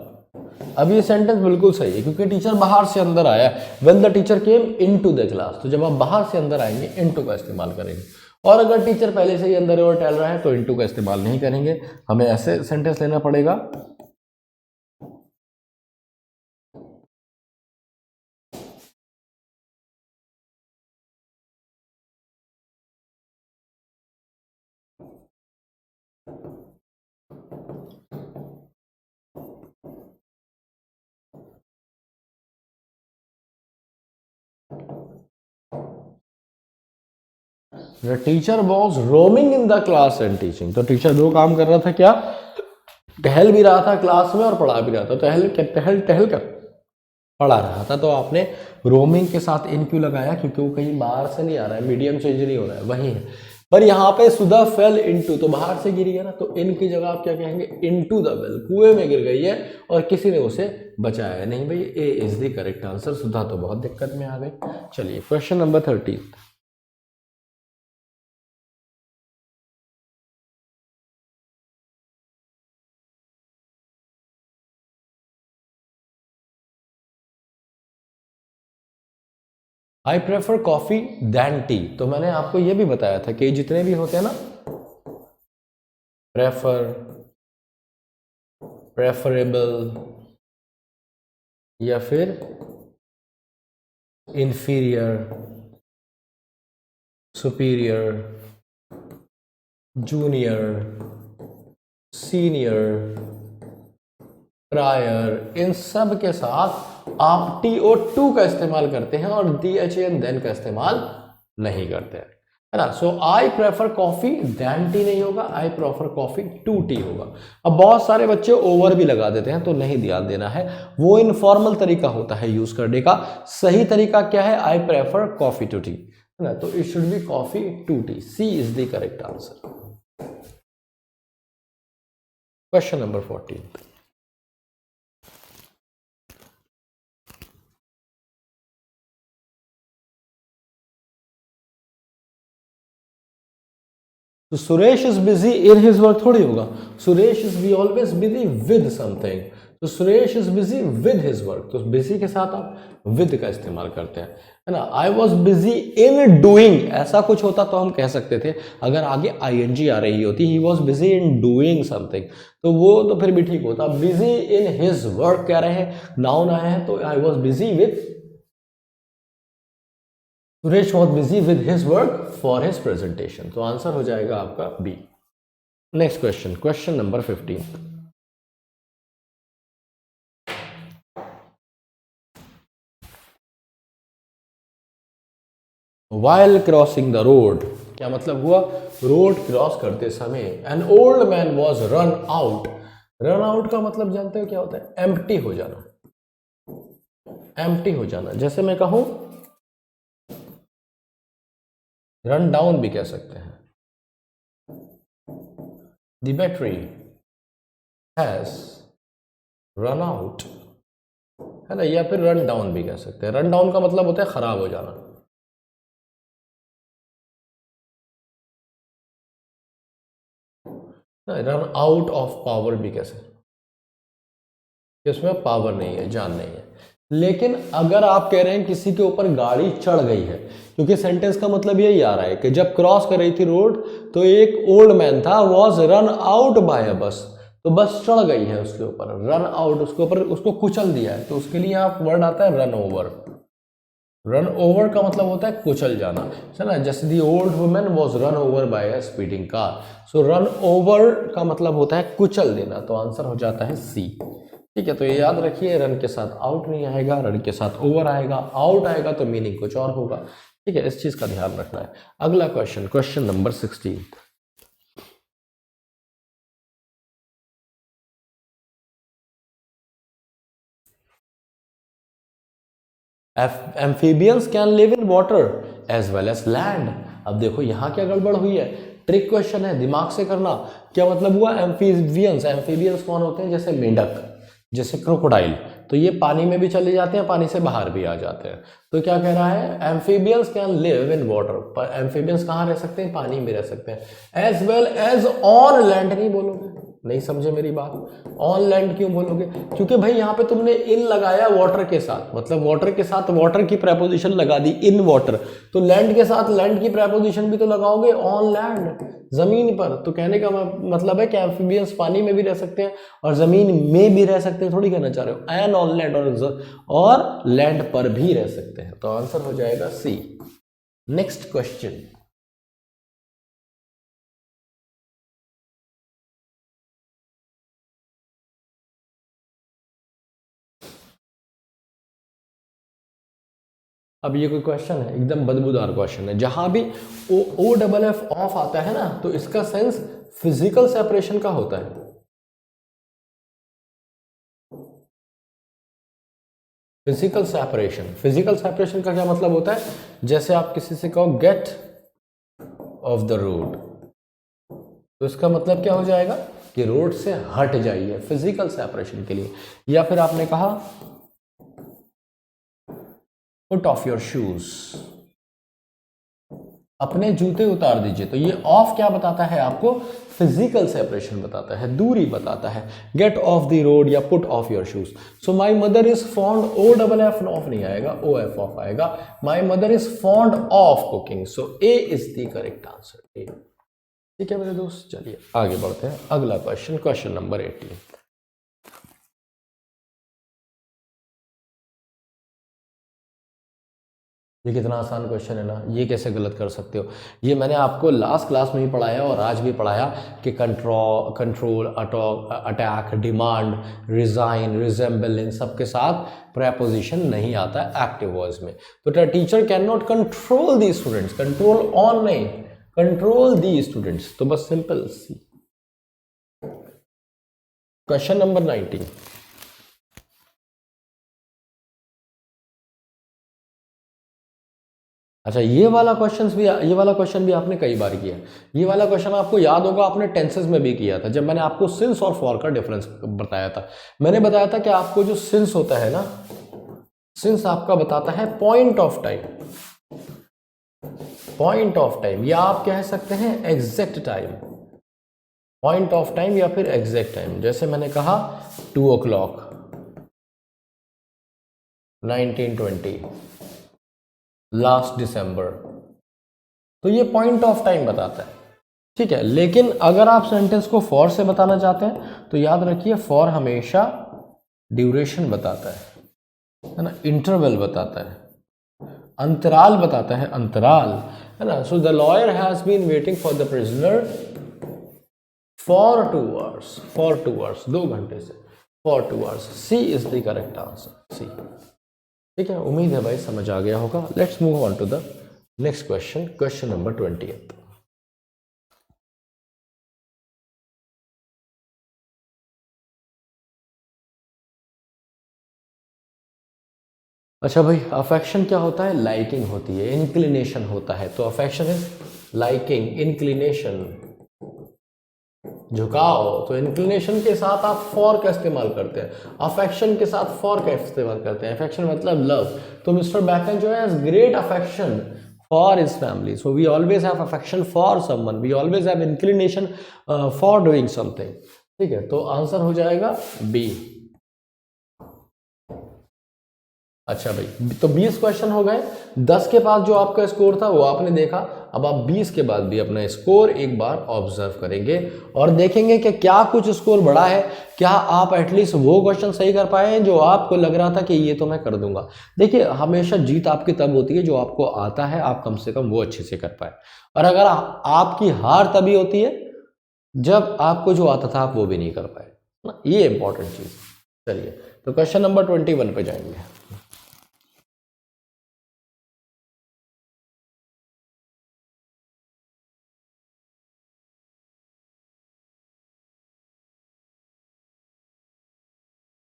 A: अब ये सेंटेंस बिल्कुल सही है क्योंकि टीचर बाहर से अंदर आया। When the teacher came into the class, तो जब आप बाहर से अंदर आएंगे इनटू का इस्तेमाल करेंगे। और अगर टीचर पहले से ही अंदर और टहल रहा है तो इनटू का इस्तेमाल नहीं करेंगे, हमें ऐसे सेंटेंस लेना पड़ेगा। The teacher was roaming in the class and teaching. तो टीचर दो काम कर रहा था, क्या, टहल भी रहा था क्लास में और पढ़ा भी रहा था। टहल टहल टहल कर पढ़ा रहा था, तो आपने रोमिंग के साथ इन क्यों लगाया, क्योंकि वो कहीं बाहर से नहीं आ रहा है, मीडियम चेंज नहीं हो रहा है, वही है। पर यहाँ पे सुधा फेल इनटू, तो बाहर से गिरी है ना, तो इन की जगह आप क्या कहेंगे, इनटू द वेल, कुएं में गिर गई है और किसी ने उसे बचाया है। नहीं भाई, A is the correct answer. Sudha तो बहुत दिक्कत में आ गई। चलिए question number 13। I prefer coffee than tea. तो मैंने आपको यह भी बताया था कि जितने भी होते हैं ना, प्रेफर, प्रेफरेबल या फिर inferior, superior, junior, senior, prior, इन सब के साथ आप टी और टू का इस्तेमाल करते हैं और डी एच एन देन का इस्तेमाल नहीं करते हैं, है ना। So I prefer coffee than tea नहीं होगा, I prefer coffee to tea होगा। अब बहुत सारे बच्चे ओवर भी लगा देते हैं, तो नहीं ध्यान देना है, वो इनफॉर्मल तरीका होता है यूज करने का। सही तरीका क्या है, I prefer coffee to tea, है ना। तो it should be coffee to tea, C is the correct answer. Question number 14। तो Suresh is busy in his work थोड़ी होगा, Suresh is be always busy with something, तो Suresh is busy with his work, तो busy के साथ आप विद का इस्तेमाल करते हैं, है ना। आई वॉज बिजी इन डूइंग, ऐसा कुछ होता तो हम कह सकते थे, अगर आगे आईएनजी आ रही होती, he was busy in doing something, तो वो तो फिर भी ठीक होता। बिजी इन हिज वर्क कह रहे हैं, नाउन आया है, तो I was busy with, Suresh was busy with his work for his presentation, तो आंसर हो जाएगा आपका B. Next question, question number 15। While crossing the road, क्या मतलब हुआ, रोड क्रॉस करते समय an old man was run out, run out का मतलब जानते हो क्या होता है, एम्प्टी हो जाना, एम्प्टी हो जाना। जैसे मैं कहूं रन डाउन भी कह सकते हैं, the battery has run out, है ना, या फिर रन डाउन भी कह सकते हैं। रन डाउन का मतलब होता है खराब हो जाना। रन आउट ऑफ पावर भी कह सकते हैं, इसमें पावर नहीं है, जान नहीं है। लेकिन अगर आप कह रहे हैं किसी के ऊपर गाड़ी चढ़ गई है, क्योंकि सेंटेंस का मतलब यही आ रहा है कि जब क्रॉस कर रही थी रोड तो एक ओल्ड मैन था, वॉज रन आउट बाय अ बस, तो बस चढ़ गई है उसके ऊपर, रन आउट, उसके ऊपर उसको कुचल दिया है, तो उसके लिए आप वर्ड आता है रन ओवर। रन ओवर का मतलब होता है कुचल जाना, है ना। जैसे the old women was run over by a speeding car, so run over का मतलब होता है कुचल देना, तो आंसर हो जाता है सी। ठीक है, तो ये याद रखिए, रन के साथ आउट नहीं आएगा, रन के साथ ओवर आएगा, आउट आएगा तो मीनिंग कुछ और होगा। ठीक है, इस चीज का ध्यान रखना है। अगला question, question number 16। Amphibians can live in water as well as land. अब देखो यहाँ क्या गड़बड़ हुई है, ट्रिक क्वेश्चन है, दिमाग से करना। क्या मतलब हुआ, एम्फीबियंस, एम्फीबियंस कौन होते हैं, जैसे मेंढक, जैसे क्रोकोडाइल, तो ये पानी में भी चले जाते हैं, पानी से बाहर भी आ जाते हैं। तो क्या कह रहा है, amphibians can live in water, पर एम्फीबियंस कहाँ रह सकते हैं, पानी में रह सकते हैं। As well as on land नहीं बोलोगे, नहीं समझे मेरी बात, ऑन लैंड क्यों बोलोगे, क्योंकि भाई यहाँ पे तुमने इन लगाया वाटर के साथ, मतलब वाटर के साथ वाटर की प्रेपोजिशन लगा दी, इन वाटर, तो लैंड के साथ लैंड की प्रेपोजिशन भी तो लगाओगे, ऑन लैंड, जमीन पर। तो कहने का मतलब है कि एम्फीबियंस पानी में भी रह सकते हैं और जमीन में भी रह सकते हैं, थोड़ी कहना चाह रहे हो, एन ऑन लैंड, और लैंड पर भी रह सकते हैं, तो आंसर हो जाएगा सी। नेक्स्ट क्वेश्चन, अब ये कोई क्वेश्चन है, एकदम बदबूदार क्वेश्चन है। जहां भी ओ डबल एफ ऑफ आता है ना, तो इसका सेंस फिजिकल सेपरेशन का होता है। फिजिकल सेपरेशन, फिजिकल सेपरेशन का क्या मतलब होता है, जैसे आप किसी से कहो गेट ऑफ द रोड, तो इसका मतलब क्या हो जाएगा कि रोड से हट जाइए, फिजिकल सेपरेशन के लिए। या फिर आपने कहा पुट ऑफ योर शूज, अपने जूते उतार दीजिए, तो ये ऑफ क्या बताता है आपको, फिजिकल सेपरेशन बताता है, दूरी बताता है। गेट ऑफ द रोड या put off your shoes. So my mother is fond, O double F of नहीं आएगा, ओ एफ ऑफ आएगा। My mother is fond of cooking, so A is the correct answer, A. ठीक है मेरे दोस्त, चलिए आगे बढ़ते हैं। अगला क्वेश्चन, क्वेश्चन नंबर 18। ये कितना आसान क्वेश्चन है ना, ये कैसे गलत कर सकते हो। ये मैंने आपको लास्ट क्लास में भी पढ़ाया और आज भी पढ़ाया कि control, attack, demand, resign, resemble, इन सब के साथ प्रेपोजिशन नहीं आता एक्टिव वॉइस में। तो teacher can not control the students, control on नहीं, कंट्रोल दी स्टूडेंट्स, तो बस सिंपल सी। Question number 19। अच्छा, ये वाला क्वेश्चन भी आपने कई बार किया। ये वाला क्वेश्चन आपको याद होगा, आपने टेंसेस में भी किया था, जब मैंने आपको सिंस और फॉर का डिफरेंस बताया था। मैंने बताया था कि आपको जो सिंस होता है ना, सिंस आपका बताता है point of time, point of time, या आप कह सकते हैं exact time, point of time या फिर एग्जैक्ट टाइम। जैसे मैंने कहा 2 o'clock 1920 लास्ट दिसंबर, तो ये पॉइंट ऑफ टाइम बताता है, ठीक है। लेकिन अगर आप सेंटेंस को फॉर से बताना चाहते हैं तो याद रखिए फॉर हमेशा ड्यूरेशन बताता है ना, इंटरवल बताता है, अंतराल बताता है, अंतराल, है ना। So the lawyer has been waiting for the prisoner for 2 hours, for 2 hours 2 घंटे से, for 2 hours। C is the correct answer, C, ठीक है। उम्मीद है भाई समझ आ गया होगा। Let's move on to the next question, question number 20th। अच्छा भाई, अफेक्शन क्या होता है? लाइकिंग होती है, इंक्लिनेशन होता है। तो अफेक्शन इज लाइकिंग, इंक्लिनेशन, झुकाव। तो इंक्लिनेशन के साथ आप फॉर का इस्तेमाल करते हैं, अफेक्शन के साथ फॉर का इस्तेमाल करते हैं। अफेक्शन मतलब लव। तो मिस्टर बैकन जो है great affection for his family, so we always have affection for someone, we always have inclination for doing something, ठीक है। तो आंसर हो जाएगा बी। अच्छा भाई, तो 20 क्वेश्चन हो गए। 10 के पास जो आपका स्कोर था वो आपने देखा। अब आप 20 के बाद भी अपना स्कोर एक बार ऑब्जर्व करेंगे और देखेंगे कि क्या कुछ स्कोर बढ़ा है, क्या आप एटलीस्ट वो क्वेश्चन सही कर पाए हैं जो आपको लग रहा था कि ये तो मैं कर दूंगा। देखिए, हमेशा जीत आपकी तब होती है जो आपको आता है, आप कम से कम वो अच्छे से कर पाए। और अगर आपकी हार तभी होती है जब आपको जो आता था आप वो भी नहीं कर पाए ना, ये इंपॉर्टेंट चीज। चलिए, तो क्वेश्चन नंबर 21 पे जाएंगे।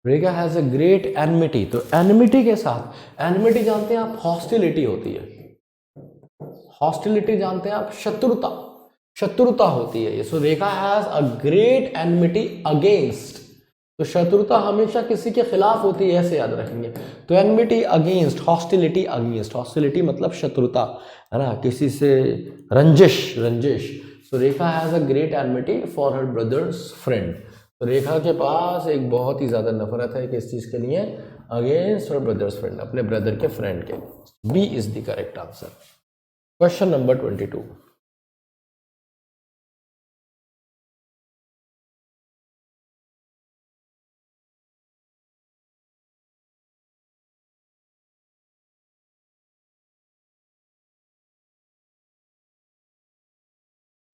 A: रेगा हैज अ ग्रेट एनमिटी। तो एनमिटी के साथ, एनमिटी जानते हैं आप, हॉस्टिलिटी होती है। हॉस्टिलिटी जानते हैं आप, शत्रुता, शत्रुता होती है ये। So Rekha has a great enmity against. तो शत्रुता हमेशा किसी के खिलाफ होती है, ऐसे याद रखेंगे। तो enmity against, hostility against, hostility मतलब शत्रुता, है ना, किसी से रंजिश, रंजिश। So Rekha has a great enmity for her brother's friend. तो रेखा के पास एक बहुत ही ज्यादा नफरत है किस चीज के लिए? अगेंस्ट हर ब्रदर्स फ्रेंड, अपने ब्रदर के फ्रेंड के। B is the correct answer. Question number 22।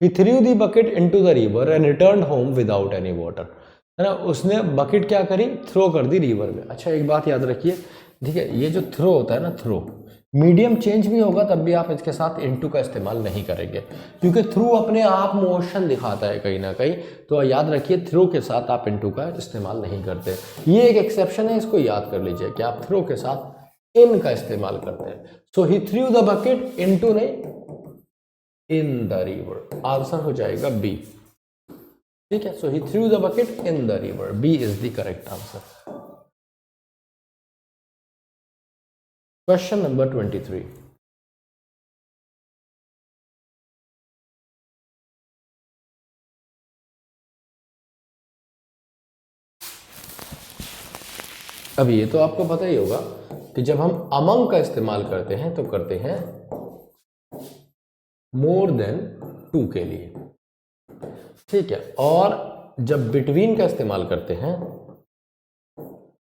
A: He threw the bucket into the river and returned home without any water. है ना, उसने बकेट क्या करी? थ्रो कर दी रिवर में। अच्छा, एक बात याद रखिए, ठीक है, ये जो थ्रो होता है ना, थ्रो मीडियम चेंज भी होगा तब भी आप इसके साथ इनटू का इस्तेमाल नहीं करेंगे, क्योंकि थ्रू अपने आप मोशन दिखाता है कहीं ना कहीं। तो याद रखिए, थ्रो के साथ आप इनटू का इस्तेमाल नहीं करते। ये एक एक्सेप्शन है, इसको याद कर लीजिए कि आप थ्रो के साथ इन का इस्तेमाल करते हैं। सो he threw the bucket, into नहीं, इन द रिवर। आंसर हो जाएगा बी, ठीक है। So he threw the bucket in the river, B is the correct answer. Question number 23। अब ये तो आपको पता ही होगा कि जब हम अमंग का इस्तेमाल करते हैं तो करते हैं मोर देन 2 के लिए, ठीक है। और जब बिटवीन का इस्तेमाल करते हैं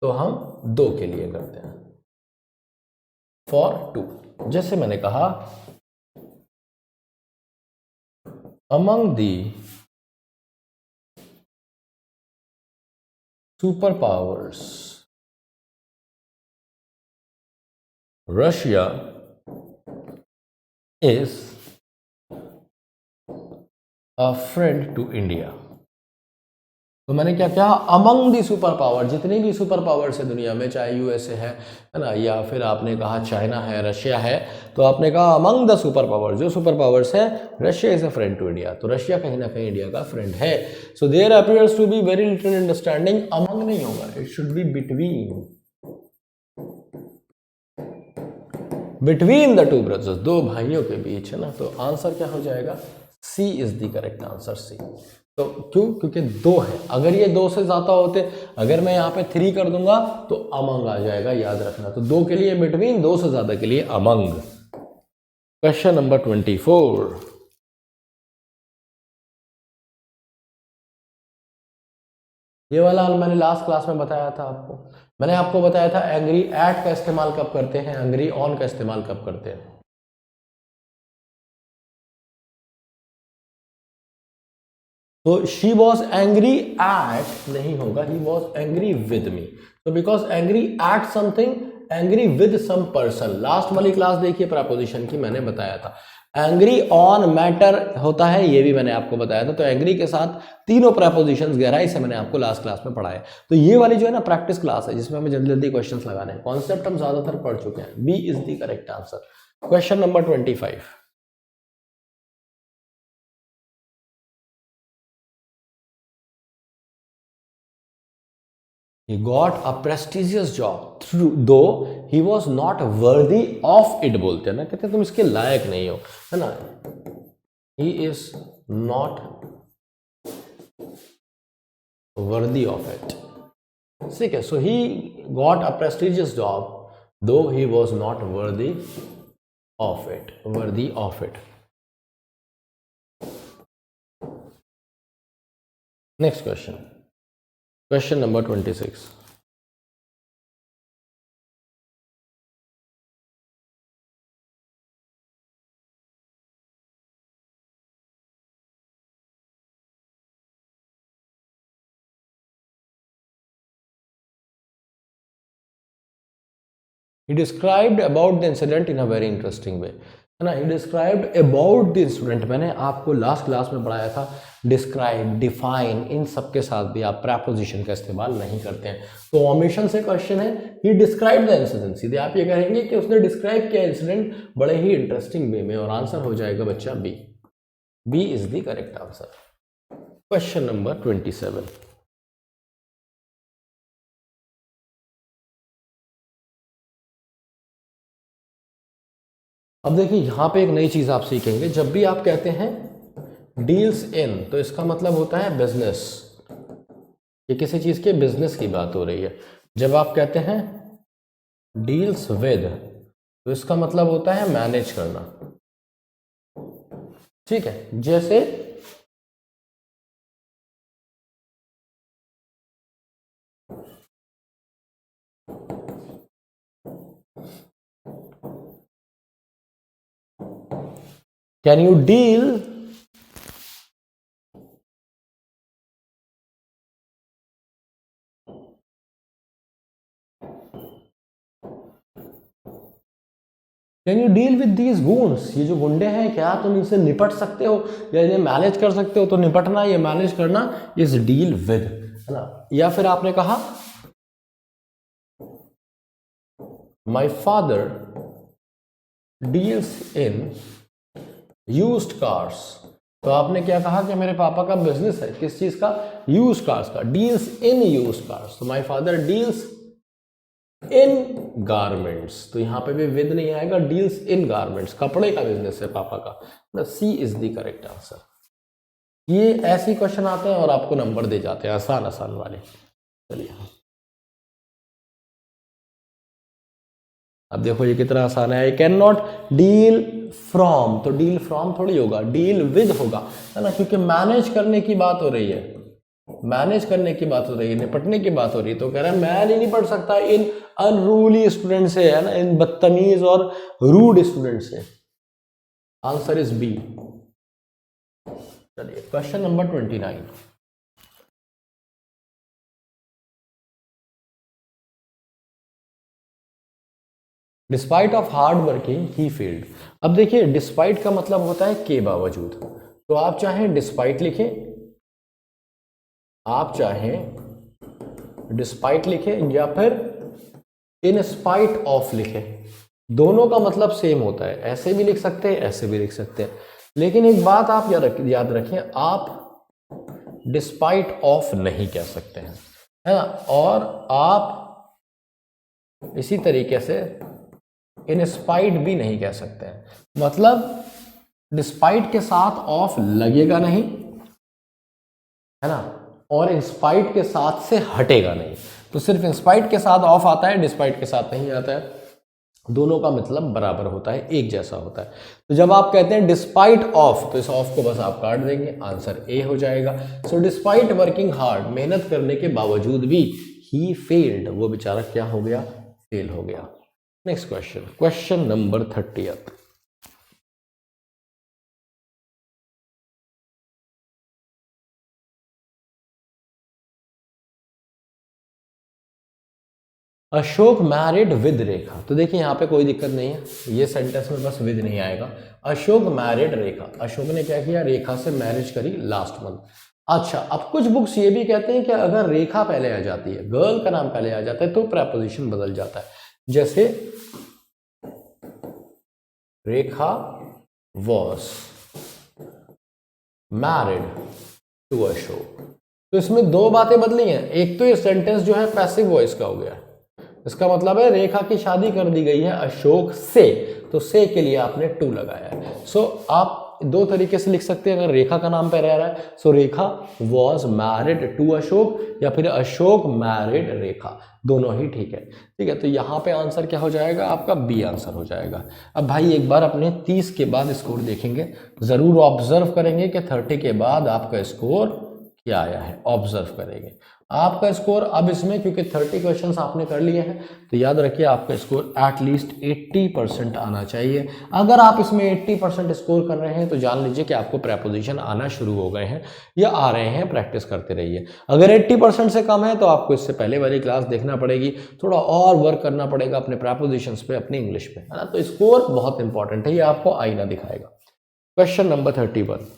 A: तो हम 2 के लिए करते हैं, फॉर 2। जैसे मैंने कहा, among the super powers Russia is a friend to India. तो मैंने क्या कहा? अमंग दी सुपर पावर, जितनी भी सुपर पावर्स है दुनिया में, चाहे यूएसए है ना, या फिर आपने कहा चाइना है, रशिया है, तो आपने कहा अमंग द सुपर पावर, जो सुपर पावर्स है, Russia is a friend to India. तो रशिया कहीं ना कहीं इंडिया का फ्रेंड है। So there appears to be very little understanding. Among नहीं होगा, it should be between. Between the two brothers, दो भाइयों के बीच, है ना। तो आंसर क्या हो जाएगा, सी इज द करेक्ट आंसर, सी। तो क्यों, क्योंकि दो है, अगर ये दो से ज्यादा होते, अगर मैं यहाँ पे 3 कर दूंगा तो अमंग आ जाएगा, याद रखना। तो दो के लिए बिटवीन, दो से ज्यादा के लिए अमंग। क्वेश्चन नंबर 24, ये वाला मैंने लास्ट क्लास में बताया था आपको। मैंने आपको बताया था एंग्री एट का इस्तेमाल कब करते हैं, एंग्री ऑन का इस्तेमाल कब करते हैं। तो शी वॉज एंग्री एट नहीं होगा, he was angry with me. तो because angry at something, angry with some person. Last वाली क्लास देखिए प्रेपोजिशन की, मैंने बताया था एंग्री ऑन मैटर होता है, ये भी मैंने आपको बताया था। तो एंग्री के साथ तीनों प्रेपोजिशंस गहराई से मैंने आपको लास्ट क्लास में पढ़ाया। तो ये वाली जो है ना प्रैक्टिस क्लास है, जिसमें हमें जल्दी जल्दी क्वेश्चंस लगाने हैं, कॉन्सेप्ट हम ज्यादातर पढ़ चुके हैं। B is the correct answer. Question number 25, he got a prestigious job though he was not worthy of it, बोलते हैं ना, कहते हैं तुम इसके लायक नहीं हो, है ना। he is not worthy of it, ठीक है। so he got a prestigious job though he was not worthy of it, worthy of it। next question, question number 26, he described about the incident in a very interesting way, है ना। he described about the incident, मैंने आपको last class में पढ़ाया था describe, define, इन सब के साथ भी आप प्रेपोजिशन का इस्तेमाल नहीं करते हैं। तो ओमिशन से क्वेश्चन है, he described the incident, सीधे आप ये कहेंगे कि उसने डिस्क्राइब किया इंसिडेंट बड़े ही इंटरेस्टिंग वे में, और आंसर हो जाएगा बच्चा B. B is the correct answer. Question number 27, अब देखिए यहां पे एक नई चीज आप सीखेंगे। जब भी आप कहते हैं डील्स इन, तो इसका मतलब होता है बिजनेस, ये किसी चीज के बिजनेस की बात हो रही है। जब आप कहते हैं डील्स विद, तो इसका मतलब होता है मैनेज करना, ठीक है। जैसे can you deal can you deal with these goons, ये जो गुंडे हैं क्या तुम इनसे निपट सकते हो या इन्हें मैनेज कर सकते हो। तो निपटना, ये मैनेज करना इज डील विद, है ना। या फिर आपने कहा my father deals in used cars, तो आपने क्या कहा कि मेरे पापा का बिजनेस है किस चीज का, यूज्ड कार्स का। डील्स इन यूज्ड कार्स, तो my father deals in garments, तो यहां पे भी विद नहीं आएगा, डील्स इन गारमेंट्स, कपड़े का बिजनेस है पापा का। सी इज द करेक्ट आंसर। ये ऐसे क्वेश्चन आते हैं और आपको नंबर दे जाते हैं, आसान आसान वाले। चलिए अब देखो ये कितना आसान है। I can not deal from, तो डील फ्रॉम थोड़ी होगा, डील विद होगा, है ना, क्योंकि मैनेज करने की बात हो रही है, मैनेज करने की बात हो रही है, निपटने की बात हो रही है। तो कह रहा है मैं नहीं निपट सकता इन अनरूली स्टूडेंट से, है ना, इन बदतमीज और रूड स्टूडेंट से। Answer is B. चलिए question number 29, despite of hard working he failed. अब देखिए डिस्पाइट का मतलब होता है के बावजूद, तो आप चाहें डिस्पाइट लिखें, आप चाहें डिस्पाइट लिखें या फिर इन स्पाइट ऑफ लिखें, दोनों का मतलब सेम होता है। ऐसे भी लिख सकते हैं, ऐसे भी लिख सकते हैं, लेकिन एक बात आप याद रखें, आप डिस्पाइट ऑफ नहीं कह सकते हैं, है ना। और आप इसी तरीके से इंस्पाइट भी नहीं कह सकते हैं, मतलब डिस्पाइट के साथ ऑफ लगेगा नहीं, है ना, और इंस्पाइट के साथ से हटेगा नहीं। तो सिर्फ इंस्पाइट के साथ ऑफ आता है, डिस्पाइट के साथ नहीं आता है। दोनों का मतलब बराबर होता है, एक जैसा होता है। तो जब आप कहते हैं डिस्पाइट ऑफ, तो इस ऑफ को बस आप काट देंगे, आंसर ए हो जाएगा। सो डिस्पाइट वर्किंग हार्ड, मेहनत करने के बावजूद भी ही फेल्ड, वो बेचारा क्या हो गया, फेल हो गया। Next question, question number 30th। Ashok married with Rekha. तो देखिए यहाँ पे कोई दिक्कत नहीं है, ये सेंटेंस में बस विद नहीं आएगा। अशोक मैरिड रेखा, अशोक ने क्या किया, रेखा से मैरिज करी लास्ट मंथ। अच्छा, अब कुछ बुक्स ये भी कहते हैं कि अगर रेखा पहले आ जाती है, गर्ल का नाम पहले आ जाता है, तो प्रेपोजिशन बदल जाता है। जैसे रेखा वॉज मैरिड टू अशोक, तो इसमें दो बातें बदली हैं। एक तो ये सेंटेंस जो है पैसिव वॉइस का हो गया, इसका मतलब है रेखा की शादी कर दी गई है अशोक से, तो से के लिए आपने टू लगाया है। सो आप दो तरीके से लिख सकते हैं, अगर रेखा का नाम पे रह रहा है सो रेखा वॉज मैरिड टू अशोक, या फिर अशोक मैरिड रेखा, दोनों ही ठीक है। ठीक है, तो यहाँ पे आंसर क्या हो जाएगा आपका, बी आंसर हो जाएगा। अब भाई एक बार अपने 30 के बाद स्कोर देखेंगे, जरूर ऑब्जर्व करेंगे कि 30 के बाद आपका स्कोर क्या आया है, ऑब्जर्व करेंगे आपका स्कोर। अब इसमें क्योंकि 30 क्वेश्चंस आपने कर लिए हैं, तो याद रखिए आपका स्कोर एटलीस्ट 80% आना चाहिए। अगर आप इसमें 80% स्कोर कर रहे हैं तो जान लीजिए कि आपको प्रेपोजिशन आना शुरू हो गए हैं या आ रहे हैं, प्रैक्टिस करते रहिए। अगर 80% से कम है तो आपको इससे पहले वाली क्लास देखना पड़ेगी, थोड़ा और वर्क करना पड़ेगा अपने प्रेपोजिशंस पे, अपने इंग्लिश पे, है ना। तो स्कोर बहुत इंपॉर्टेंट है, ये आपको आईना दिखाएगा। Question number 31।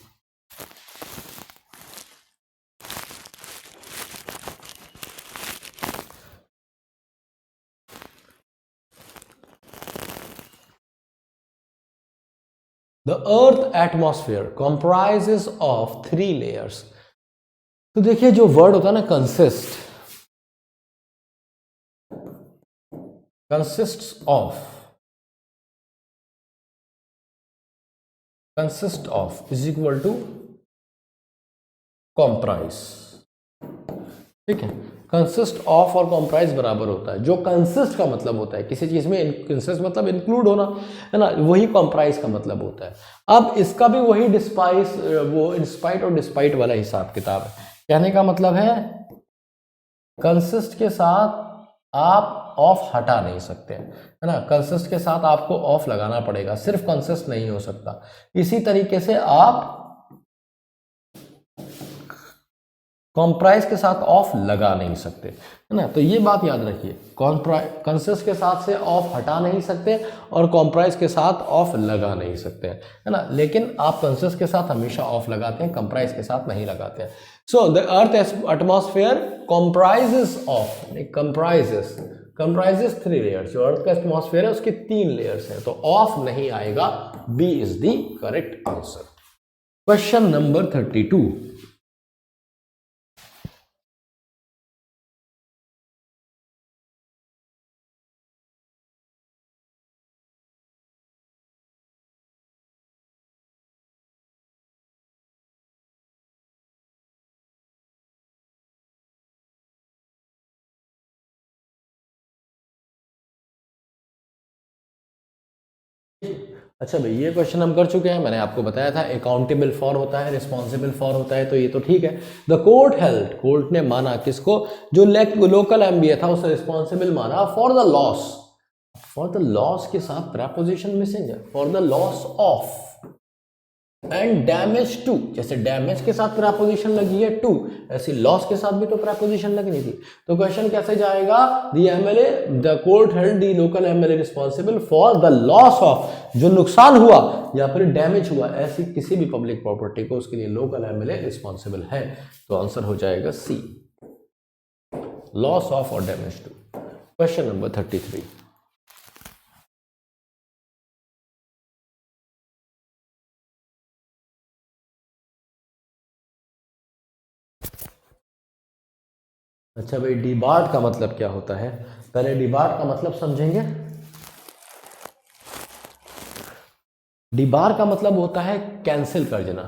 A: The Earth atmosphere comprises of 3 layers। तो देखिए जो वर्ड होता है ना consist, consist of is equal to comprise. ठीक है, कंसिस्ट ऑफ और कॉम्प्राइज बराबर होता है। जो कंसिस्ट का मतलब होता है किसी चीज में, कंसिस्ट मतलब इंक्लूड होना, है ना, वही कॉम्प्राइज का मतलब होता है। अब इसका भी वही डिस्पाइस, वो इंस्पाइट और डिस्पाइट वाला हिसाब किताब है। कहने का मतलब है कंसिस्ट के साथ आप ऑफ हटा नहीं सकते, है ना, कंसिस्ट के साथ आपको ऑफ लगाना पड़ेगा, सिर्फ कंसिस्ट नहीं हो सकता। इसी तरीके से आप कॉम्प्राइज के साथ ऑफ लगा नहीं सकते, है ना। तो ये बात याद रखिए, कंसिस्ट के साथ से ऑफ हटा नहीं सकते और कॉम्प्राइज के साथ ऑफ लगा नहीं सकते, है ना। लेकिन आप कंसिस्ट के साथ हमेशा ऑफ लगाते हैं, कंप्राइज के साथ नहीं लगाते हैं। So the earth atmosphere comprises of, comprises 3 layers. जो अर्थ का एटमॉस्फेयर है उसके 3 लेयर्स हैं, तो ऑफ नहीं आएगा, B is the correct answer. Question number 32। अच्छा भाई, ये क्वेश्चन हम कर चुके हैं, मैंने आपको बताया था अकाउंटेबल फॉर होता है, रिस्पॉन्सिबल फॉर होता है, तो ये तो ठीक है। द कोर्ट हेल्ड, कोर्ट ने माना किसको, जो लोकल एमबीए था उसे रिस्पॉन्सिबल माना for the loss. For the loss के साथ प्रेपोजिशन मिसिंग है, for the loss of and damage to. जैसे डैमेज के साथ प्रेपोजिशन लगी है टू, ऐसी लॉस के साथ भी तो प्रेपोजिशन लगनी थी। तो क्वेश्चन कैसे जाएगा, the MLA, the court held the local MLA responsible for the loss of, जो नुकसान हुआ या फिर डैमेज हुआ ऐसी किसी भी पब्लिक प्रॉपर्टी को, उसके लिए लोकल एमएलए रिस्पॉन्सिबल है। तो आंसर हो जाएगा सी, लॉस ऑफ और डैमेज टू। Question number 33। अच्छा भाई, डिबार्ट का मतलब क्या होता है, पहले डिबार्ट का मतलब समझेंगे। डिबार का मतलब होता है कैंसिल कर देना,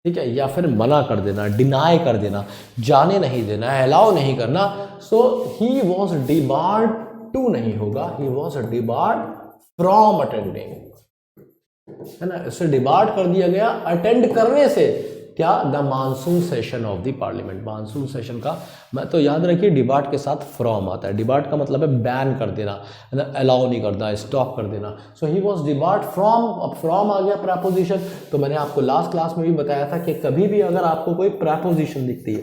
A: ठीक है, या फिर मना कर देना, डिनाई कर देना, जाने नहीं देना, अलाउ नहीं करना। सो ही वॉज डिबार्ड टू नहीं होगा, he was debarred from attending, है ना, इसे डिबार्ड कर दिया गया अटेंड करने से। क्या? The monsoon session of the parliament. Monsoon session का मैं तो याद रखिए डिबार्ड के साथ फ्रॉम आता है। डिबार्ड का मतलब है बैन कर देना, है ना, अलाउ नहीं करना, स्टॉप कर देना। सो ही वॉज डिबार्ड फ्रॉम। अब फ्रॉम आ गया प्रेपोजिशन। तो मैंने आपको लास्ट क्लास में भी बताया था कि कभी भी अगर आपको कोई प्रेपोजिशन दिखती है,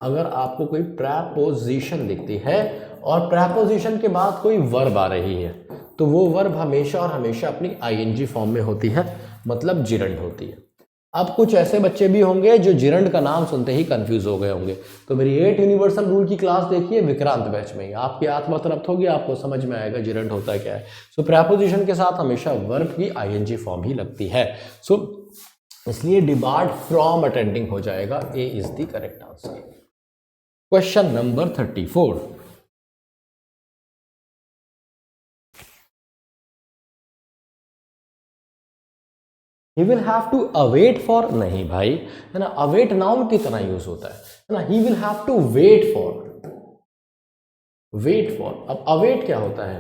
A: अगर आपको कोई प्रेपोजिशन दिखती है और प्रेपोजिशन के बाद कोई वर्ब आ रही है, तो वो वर्ब हमेशा और हमेशा अपनी आईएनजी फॉर्म में होती है, मतलब जिरंड होती है। अब कुछ ऐसे बच्चे भी होंगे जो जिरंड का नाम सुनते ही कंफ्यूज हो गए होंगे। तो मेरी 8 यूनिवर्सल रूल की क्लास देखिए विक्रांत बैच में ही, आपकी आत्मा तृप्त होगी, आपको समझ में आएगा जिरंड होता क्या है। सो प्रेपोजिशन के साथ हमेशा वर्ब की आईएनजी फॉर्म ही लगती है। सो इसलिए डिबार्ड फ्रॉम अटेंडिंग हो जाएगा, A is the correct answer. Question number 34। He will have to await for, नहीं भाई, है ना, await नाउन की तरह यूज होता है ना। He will have to wait for, wait for। अब await क्या होता है?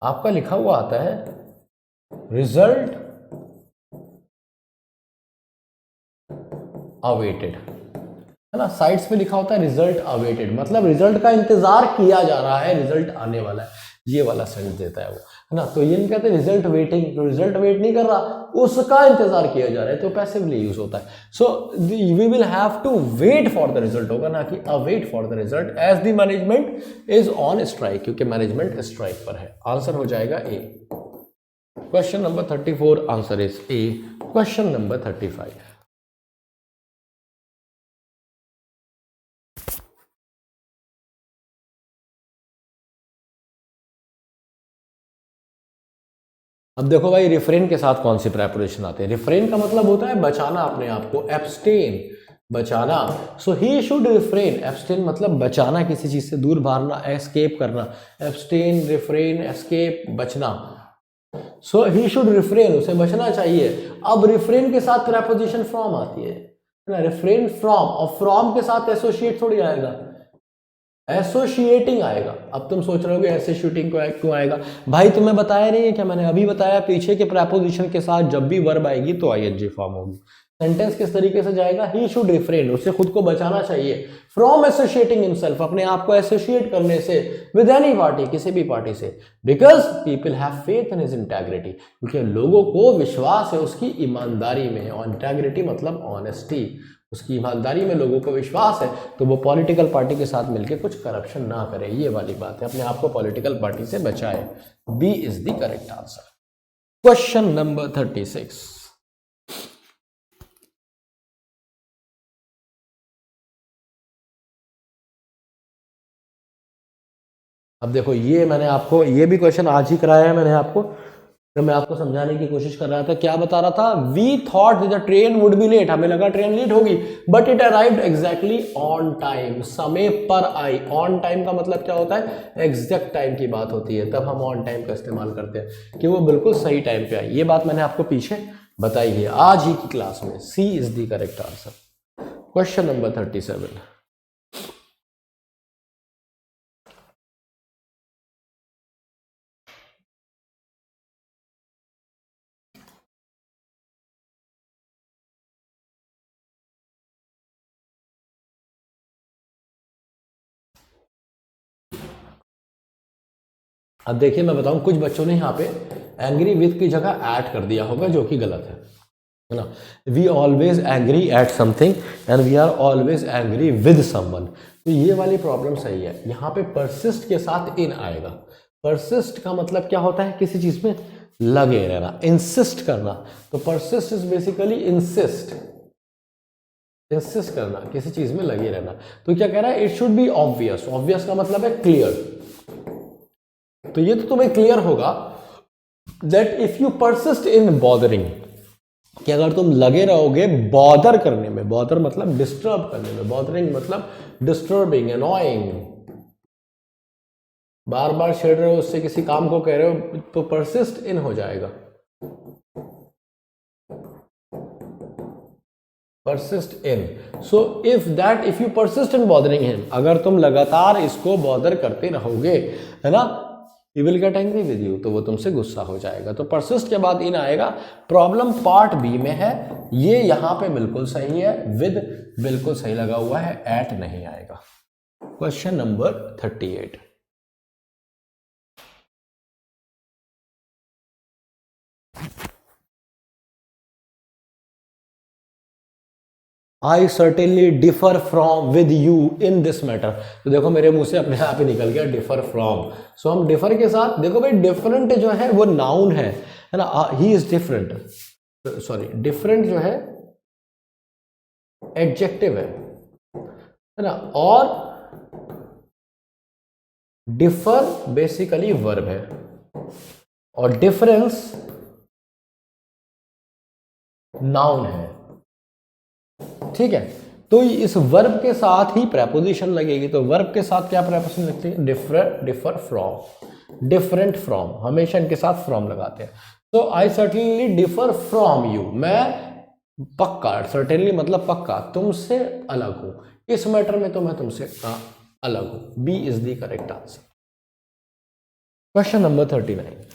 A: आपका लिखा हुआ आता है रिजल्ट अवेटेड, है ना, साइड्स पे लिखा होता है रिजल्ट अवेटेड, मतलब रिजल्ट का इंतजार किया जा रहा है, रिजल्ट आने वाला है, ये वाला सेंस देता है वो, है ना। तो ये नहीं कहते रिजल्ट वेटिंग, तो रिजल्ट वेट नहीं कर रहा, उसका इंतजार किया जा रहा है, तो पैसिवली यूज होता है। So we will have to wait for the result होगा, ना कि await for the result, as the management is on strike, क्योंकि मैनेजमेंट स्ट्राइक पर है। आंसर हो जाएगा A. Question number 34 answer is A. Question number 35। अब देखो भाई, रिफ्रेन के साथ कौन सी प्रेपरेशन आते हैं? रिफ्रेन का मतलब होता है बचाना अपने आप को, एब्सटेन, बचाना। सो ही शुड रिफ्रेन, एब्सटेन मतलब बचाना, किसी चीज से दूर भागना, एस्केप करना, एब्सटेन, रिफ्रेन, एस्केप, बचना। सो ही शुड रिफ्रेन, उसे बचना चाहिए। अब रिफ्रेन के साथ प्रेपोजिशन फ्रॉम आती है ना, रिफ्रेन फ्रॉम, और फ्रॉम के साथ एसोसिएट थोड़ी आएगा, एसोसिएटिंग आएगा। अब तुम सोच रहे हो कि एसोसिएटिंग क्यों आएगा? भाई तुम्हें बताया नहीं है क्या? मैंने अभी बताया, पीछे के प्रेपोजिशन के साथ जब भी वर्ब आएगी तो आईएनजी फॉर्म होगी। सेंटेंस किस तरीके से जाएगा? ही शुड रिफ्रेन, उसे खुद को बचाना चाहिए, फ्रॉम एसोसिएटिंग हिमसेल्फ, अपने आप को एसोसिएट करने से, विद एनी पार्टी, किसी भी पार्टी से, because people have faith in his integrity, क्योंकि लोगों को विश्वास है उसकी ईमानदारी में। और इंटेग्रिटी मतलब ऑनेस्टी, उसकी ईमानदारी में लोगों को विश्वास है, तो वो पॉलिटिकल पार्टी के साथ मिलकर कुछ करप्शन ना करे, ये वाली बात है, अपने आप को पॉलिटिकल पार्टी से बचाए। B is the correct answer. Question number 36। अब देखो, ये मैंने आपको, ये भी क्वेश्चन आज ही कराया है मैंने आपको, तो मैं आपको समझाने की कोशिश कर रहा था। क्या बता रहा था? We thought the train would be late, हमें लगा ट्रेन लेट होगी, but it arrived exactly on time, समय पर आई। ऑन टाइम का मतलब क्या होता है? एग्जैक्ट टाइम की बात होती है, तब हम ऑन टाइम का इस्तेमाल करते हैं कि वो बिल्कुल सही टाइम पे आई। ये बात मैंने आपको पीछे बताई है आज ही की क्लास में। C is the correct answer. Question number 37। अब देखिए, मैं बताऊं, कुछ बच्चों ने यहाँ पे एंग्री विथ की जगह एट कर दिया होगा, जो कि गलत है ना। We always angry at something and we are always angry with someone, तो ये वाली प्रॉब्लम सही है। यहाँ पे परसिस्ट के साथ इन आएगा। परसिस्ट का मतलब क्या होता है? किसी चीज में लगे रहना, इंसिस्ट करना। तो persist is basically insist, insist करना, किसी चीज में लगे रहना। तो क्या कह रहा है? It should B obvious. Obvious का मतलब है क्लियर। तो ये तो तुम्हें क्लियर होगा that if you persist in bothering, कि अगर तुम लगे रहोगे बॉदर करने में, बॉदर मतलब डिस्टर्ब करने में, बॉदरिंग मतलब डिस्टर्बिंग, एनॉइंग, बार बार छेड़ रहे हो, उससे किसी काम को कह रहे हो, तो परसिस्ट इन हो जाएगा, persist in. So if you persist in bothering him, अगर तुम लगातार इसको बॉदर करते रहोगे, है ना, he will get angry with you, तो वो तुमसे गुस्सा हो जाएगा। तो persist के बाद इन आएगा। प्रॉब्लम पार्ट बी में है, ये यहां पे बिल्कुल सही है, विद बिल्कुल सही लगा हुआ है, एट नहीं आएगा। Question number 38। I certainly differ from with you in this matter. तो देखो मेरे मुंह से अपने आप ही निकल गया डिफर फ्रॉम। सो हम डिफर के साथ, देखो भाई डिफरेंट जो है वो नाउन है ना, he is different, sorry different जो है एडजेक्टिव है ना, और डिफर बेसिकली वर्ब है, और डिफरेंस नाउन है, ठीक है। तो इस वर्ब के साथ ही प्रेपोजिशन लगेगी, तो वर्ब के साथ क्या प्रेपोजिशन लगती है, differ, differ from, different from, हमेशा इनके साथ फ्रॉम लगाते हैं। तो आई सर्टेनली डिफर फ्रॉम यू, मैं पक्का, सर्टेनली मतलब पक्का, तुमसे अलग हूं, इस मैटर में तो मैं तुमसे अलग हूं। B is the correct answer. Question number 39।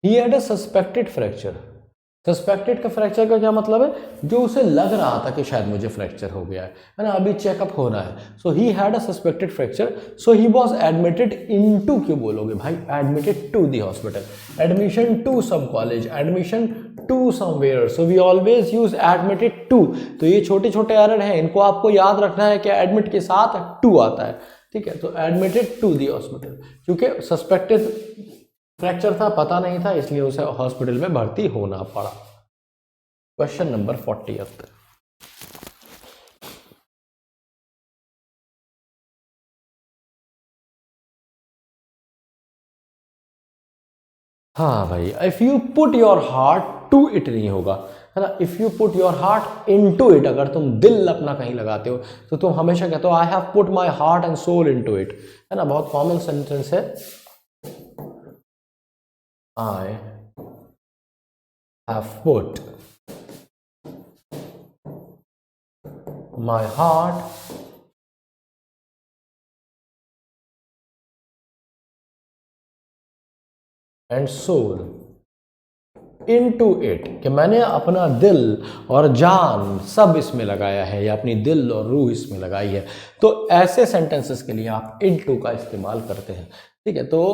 A: He had a suspected fracture। Suspected का फ्रैक्चर का क्या मतलब है, जो उसे लग रहा था कि शायद मुझे फ्रैक्चर हो गया है ना, अभी चेकअप होना है। So he had a suspected fracture, so he was admitted into, क्यों बोलोगे भाई, admitted to the hospital, admission to some college, admission to somewhere, so we always use admitted to. तो ये छोटे छोटे एरर हैं, इनको आपको याद रखना है कि एडमिट के साथ टू आता है, ठीक है। तो एडमिटेड टू द हॉस्पिटल, क्योंकि सस्पेक्टेड फ्रैक्चर था, पता नहीं था, इसलिए उसे हॉस्पिटल में भर्ती होना पड़ा। Question number 40। हाँ भाई, if you put your heart to it नहीं होगा, है ना, if you put your heart in to it, अगर तुम दिल अपना कहीं लगाते हो तो तुम हमेशा कहते हो I have put my heart and soul in to it, है ना, बहुत कॉमन सेंटेंस है। I have put my heart and soul into it, कि मैंने अपना दिल और जान सब इसमें लगाया है, या अपनी दिल और रूह इसमें लगाई है। तो ऐसे सेंटेंसेस के लिए आप इनटू का इस्तेमाल करते हैं, ठीक है। तो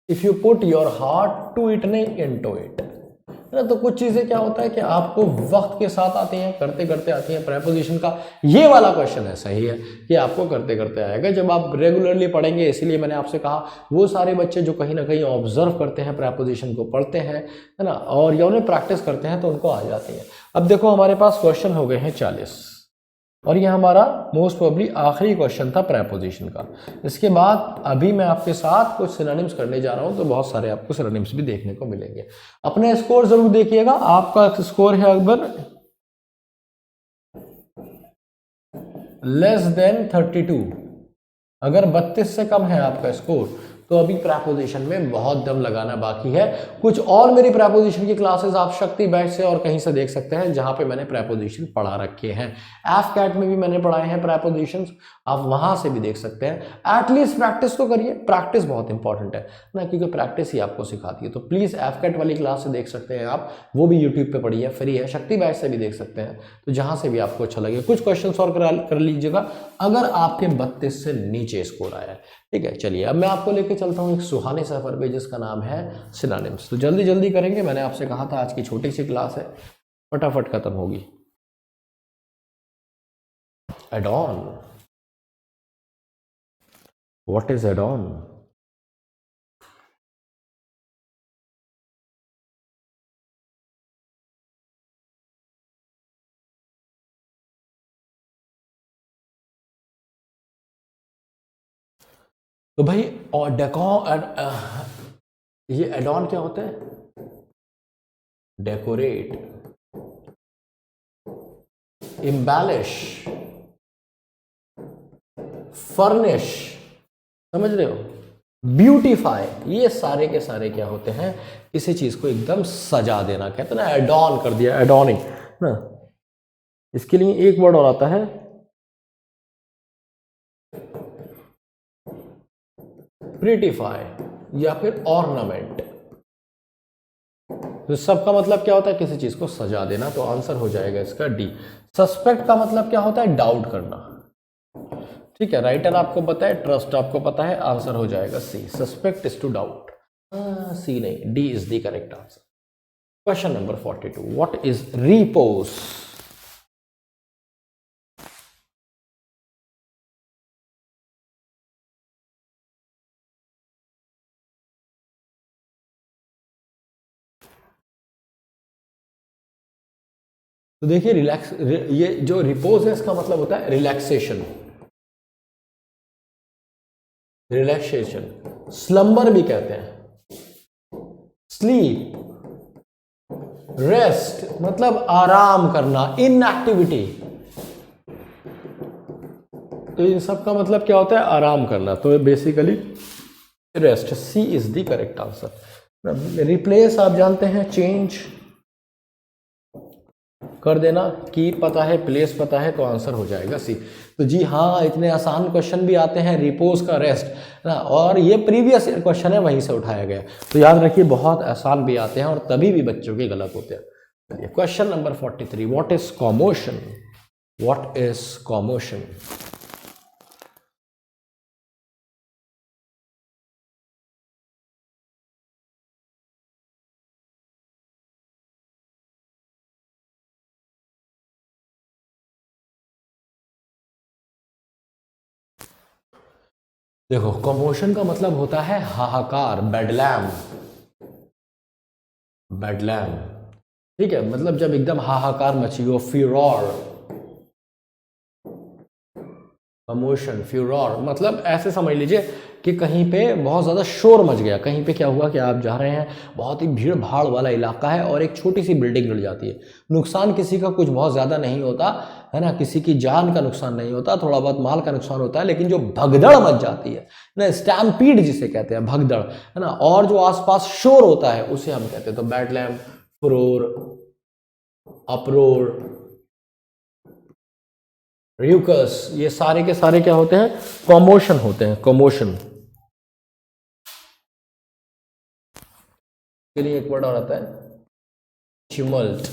A: if you put your heart to it, नहीं इनटू इट, है ना। तो कुछ चीजें क्या होता है कि आपको वक्त के साथ आती हैं, करते करते आती हैं। प्रेपोजिशन का ये वाला क्वेश्चन है, सही है कि आपको करते करते आएगा जब आप रेगुलरली पढ़ेंगे। इसीलिए मैंने आपसे कहा, वो सारे बच्चे जो कहीं ना कहीं ऑब्जर्व करते हैं, प्रेपोजिशन को पढ़ते हैं, है ना, और या उन्हें प्रैक्टिस करते हैं, तो उनको आ जाती है। अब देखो हमारे पास क्वेश्चन हो गए हैं 40, और ये हमारा मोस्ट प्रोबेबली आखिरी क्वेश्चन था प्रेपोजिशन का। इसके बाद अभी मैं आपके साथ कुछ सिनोनिम्स करने जा रहा हूं, तो बहुत सारे आपको सिनोनिम्स भी देखने को मिलेंगे। अपने स्कोर जरूर देखिएगा, आपका स्कोर है अकबर लेस देन 32, अगर 32 से कम है आपका स्कोर, तो अभी प्रेपोजिशन में बहुत दम लगाना बाकी है। कुछ और मेरी प्रेपोजिशन की क्लासेस आप शक्ति बैच से और कहीं से देख सकते हैं, जहां पे मैंने प्रेपोजिशन पढ़ा रखे हैं। एफ कैट में भी मैंने पढ़ाए हैं प्रेपोजिशंस, आप वहां से भी देख सकते हैं। एटलीस्ट प्रैक्टिस तो करिए, प्रैक्टिस बहुत इंपॉर्टेंट है ना, क्योंकि प्रैक्टिस ही आपको सिखाती है। तो प्लीज एफ कैट वाली क्लास से देख सकते हैं आप, वो भी यूट्यूब पे पढ़ी है, फ्री है। शक्ति बैच से भी देख सकते हैं, तो जहां से भी आपको अच्छा लगे। कुछ क्वेश्चन और कर लीजिएगा अगर आपके 32 से नीचे स्कोर आया है, ठीक है। चलिए अब मैं आपको लेके चलता हूँ एक सुहाने सफर पे, जिसका नाम है सिनोनिम्स। तो जल्दी जल्दी करेंगे, मैंने आपसे कहा था आज की छोटी सी क्लास है, फटाफट खत्म होगी। Add on, what is add on? तो भाई और ये एडॉन क्या होता है? डेकोरेट, एम्बेलिश, फर्निश, समझ रहे हो, ब्यूटीफाई, ये सारे के सारे क्या होते हैं? किसी चीज को एकदम सजा देना, कहते हैं ना एडॉन कर दिया, एडॉनिंग ना। इसके लिए एक वर्ड और आता है प्रिटिफाई या फिर ऑर्नामेंट। तो सबका मतलब क्या होता है? किसी चीज को सजा देना। तो आंसर हो जाएगा इसका डी। सस्पेक्ट का मतलब क्या होता है? डाउट करना। ठीक है, राइटर आपको पता है, ट्रस्ट आपको पता है, आंसर हो जाएगा C. Suspect is to doubt. C नहीं, D is the correct answer. Question number 42, what is repose? तो देखिए ये जो रिपोज है इसका मतलब होता है रिलैक्सेशन, रिलैक्सेशन। स्लंबर भी कहते हैं, स्लीप, रेस्ट मतलब आराम करना, इनएक्टिविटी। तो इन सब का मतलब क्या होता है? आराम करना। तो basically rest, C is the correct answer. Replace आप जानते हैं, चेंज कर देना। की पता है, प्लेस पता है, तो आंसर हो जाएगा सी। तो जी हाँ, इतने आसान क्वेश्चन भी आते हैं, रिपोज का रेस्ट ना, और ये प्रीवियस क्वेश्चन है वहीं से उठाया गया। तो याद रखिए बहुत आसान भी आते हैं और तभी भी बच्चों के गलत होते हैं। चलिए question number 43, what is commotion? What is commotion? देखो, कॉमोशन का मतलब होता है हाहाकार, बेडलैम, बेडलैम। ठीक है, मतलब जब एकदम हाहाकार मची हो, फ्यूरॉर, कमोशन, फ्यूरॉर मतलब ऐसे समझ लीजिए कि कहीं पे बहुत ज़्यादा शोर मच गया। कहीं पे क्या हुआ कि आप जा रहे हैं, बहुत ही भीड़ भाड़ वाला इलाका है और एक छोटी सी बिल्डिंग गिर जाती है। नुकसान किसी का कुछ बहुत ज़्यादा नहीं होता है ना, किसी की जान का नुकसान नहीं होता, थोड़ा बहुत माल का नुकसान होता है, लेकिन जो भगदड़ मच जाती है ना, स्टैम्पीड जिसे कहते हैं, भगदड़ है ना, और जो आसपास शोर होता है उसे हम कहते हैं। तो बेडलैम, फुरोर, अपरोर, र्यूकस, ये सारे के सारे क्या होते हैं? कॉमोशन होते हैं, कॉमोशन। के लिए एक वर्ड और आता है ट्यूमल्ट,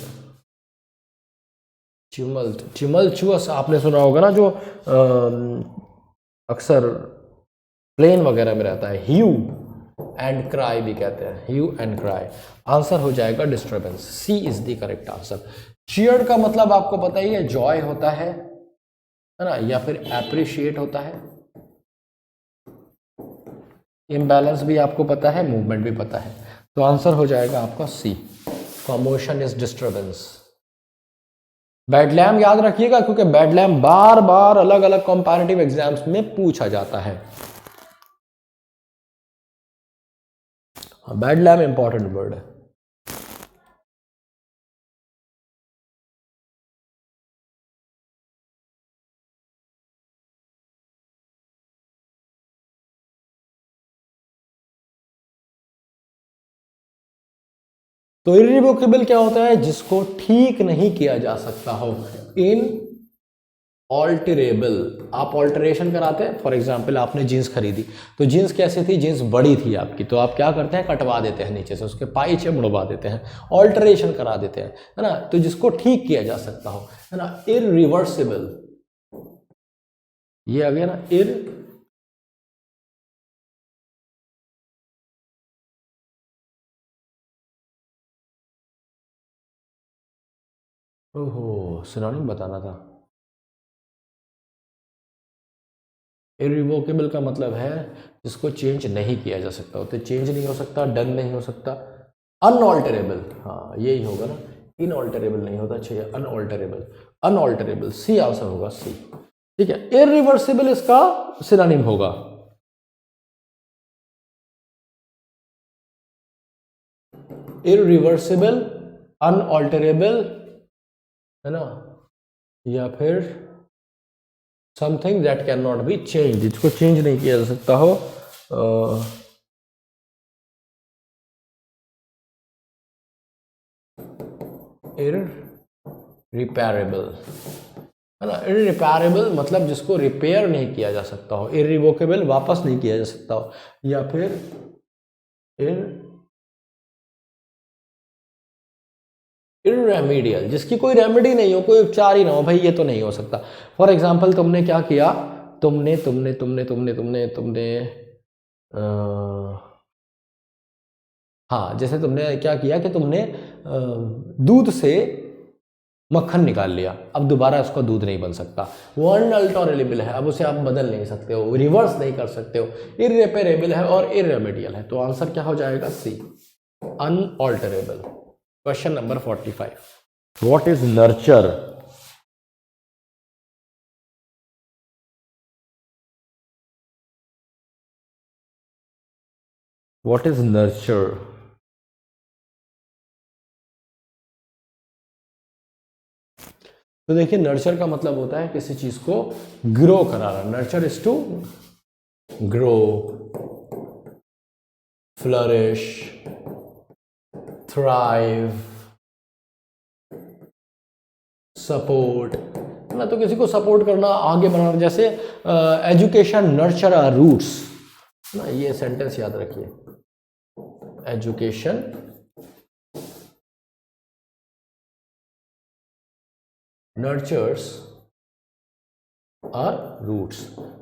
A: ट्यूमल्ट, ट्यूमल्चुअस आपने सुना होगा ना, जो अक्सर प्लेन वगैरह में रहता है। ह्यू एंड क्राई भी कहते हैं, ह्यू एंड क्राई। आंसर हो जाएगा disturbance, C is the correct answer. Cheered का मतलब आपको पता ही है, जॉय होता है ना, या फिर एप्रिशिएट होता है। इम्बैलेंस भी आपको पता है, मूवमेंट भी पता है। तो आंसर हो जाएगा आपका सी, कॉमोशन इज डिस्टर्बेंस। बेडलैम याद रखिएगा, क्योंकि बेडलैम बार बार अलग अलग कंपैरेटिव एग्जाम्स में पूछा जाता है। बेडलैम इंपॉर्टेंट वर्ड है। तो इरिवोकेबल क्या होता है? जिसको ठीक नहीं किया जा सकता हो। इन ऑल्टरेबल, आप ऑल्टरेशन कराते हैं। फॉर एग्जाम्पल आपने जीन्स खरीदी, तो जीन्स कैसी थी? जीन्स बड़ी थी आपकी, तो आप क्या करते हैं? कटवा देते हैं नीचे से, उसके पाइचे मुड़वा देते हैं, ऑल्टरेशन करा देते हैं, है ना। तो जिसको ठीक किया जा सकता हो, है ना। इरिवर्सिबल, ये आ गया ना, ओहो, सिनोनिम बताना था। इरिवोकेबल का मतलब है जिसको चेंज नहीं किया जा सकता। तो चेंज नहीं हो सकता, डन नहीं हो सकता। अनऑल्टरेबल, हाँ यही होगा ना, इनऑल्टरेबल नहीं होता, चाहिए अनऑल्टरेबल। अनऑल्टरेबल, सी आंसर होगा, सी। ठीक है, इरिवर्सिबल इसका सिनोनिम होगा। इरिवर्सिबल, अनऑल्टरेबल, है ना, या फिर something that can not be change, जिसको चेंज नहीं किया जा सकता हो, इररिपेरेबल, है ना। इररिपेरेबल मतलब जिसको रिपेयर नहीं किया जा सकता हो, इररिवोकेबल वापस नहीं किया जा सकता हो, या फिर इररेमेडियल, जिसकी कोई रेमेडी नहीं हो, कोई उपचार ही ना हो, भाई ये तो नहीं हो सकता। फॉर एग्जाम्पल तुमने क्या किया, तुमने तुमने तुमने तुमने तुमने तुमने हाँ, जैसे तुमने क्या किया कि तुमने दूध से मक्खन निकाल लिया, अब दोबारा उसका दूध नहीं बन सकता, वो अनअल्टरेबल है, अब उसे आप बदल नहीं सकते हो, रिवर्स नहीं कर सकते हो, इररिपेरेबल है और इररेमेडियल है। तो आंसर क्या हो जाएगा? C, unalterable. Question number 45, what is nurture? What is nurture? तो देखिए, नर्चर का मतलब होता है किसी चीज को ग्रो कराना। Nurture is to grow, flourish, thrive, support, है ना। तो किसी को सपोर्ट करना, आगे बढ़ाना, जैसे एजुकेशन नर्चर आवर रूट्स, ना, ये सेंटेंस याद रखिए। Education nurtures our roots.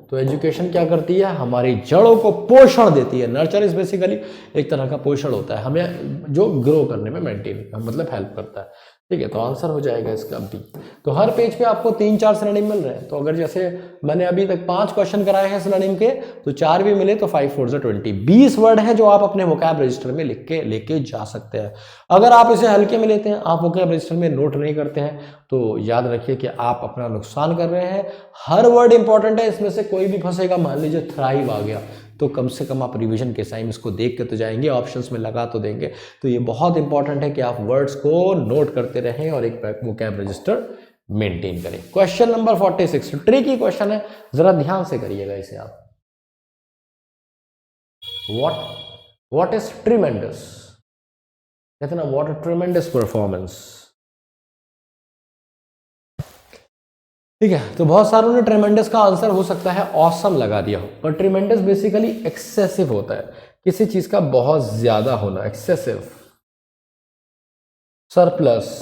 A: तो एजुकेशन क्या करती है? हमारी जड़ों को पोषण देती है। नर्चर इज बेसिकली एक तरह का पोषण होता है, हमें जो ग्रो करने में, मेंटेन मतलब हेल्प करता है। ठीक है, तो आंसर हो जाएगा इसका बी। तो हर पेज पे आपको 3-4 सिनोनिम मिल रहे हैं। तो अगर जैसे मैंने अभी तक 5 क्वेश्चन कराए हैं सिनोनिम के, तो 4 भी मिले तो 5 4 20, 20 वर्ड है जो आप अपने वोकैब रजिस्टर में लिख के लेके जा सकते हैं। अगर आप इसे हल्के में लेते हैं, आप वोकैब रजिस्टर में नोट नहीं करते हैं, तो याद रखिए कि आप अपना नुकसान कर रहे हैं। हर वर्ड इंपॉर्टेंट है, इसमें से कोई भी फंसेगा। मान लीजिए थ्राइव आ गया, तो कम से कम आप रिवीजन के टाइम इसको देख के तो जाएंगे, ऑप्शंस में लगा तो देंगे। तो ये बहुत इंपॉर्टेंट है कि आप वर्ड्स को नोट करते रहें और एक वोकैब रजिस्टर मेंटेन करें। क्वेश्चन नंबर 46 ट्रिकी क्वेश्चन है, जरा ध्यान से करिएगा इसे आप। What is tremendous? कहते ना, व्हाट अ ट्रिमेंडस परफॉर्मेंस। ठीक है, तो बहुत सारों ने ट्रेमेंडस का आंसर हो सकता है ऑसम लगा दिया हो, पर ट्रेमेंडस बेसिकली एक्सेसिव होता है, किसी चीज का बहुत ज्यादा होना, एक्सेसिव। सरप्लस,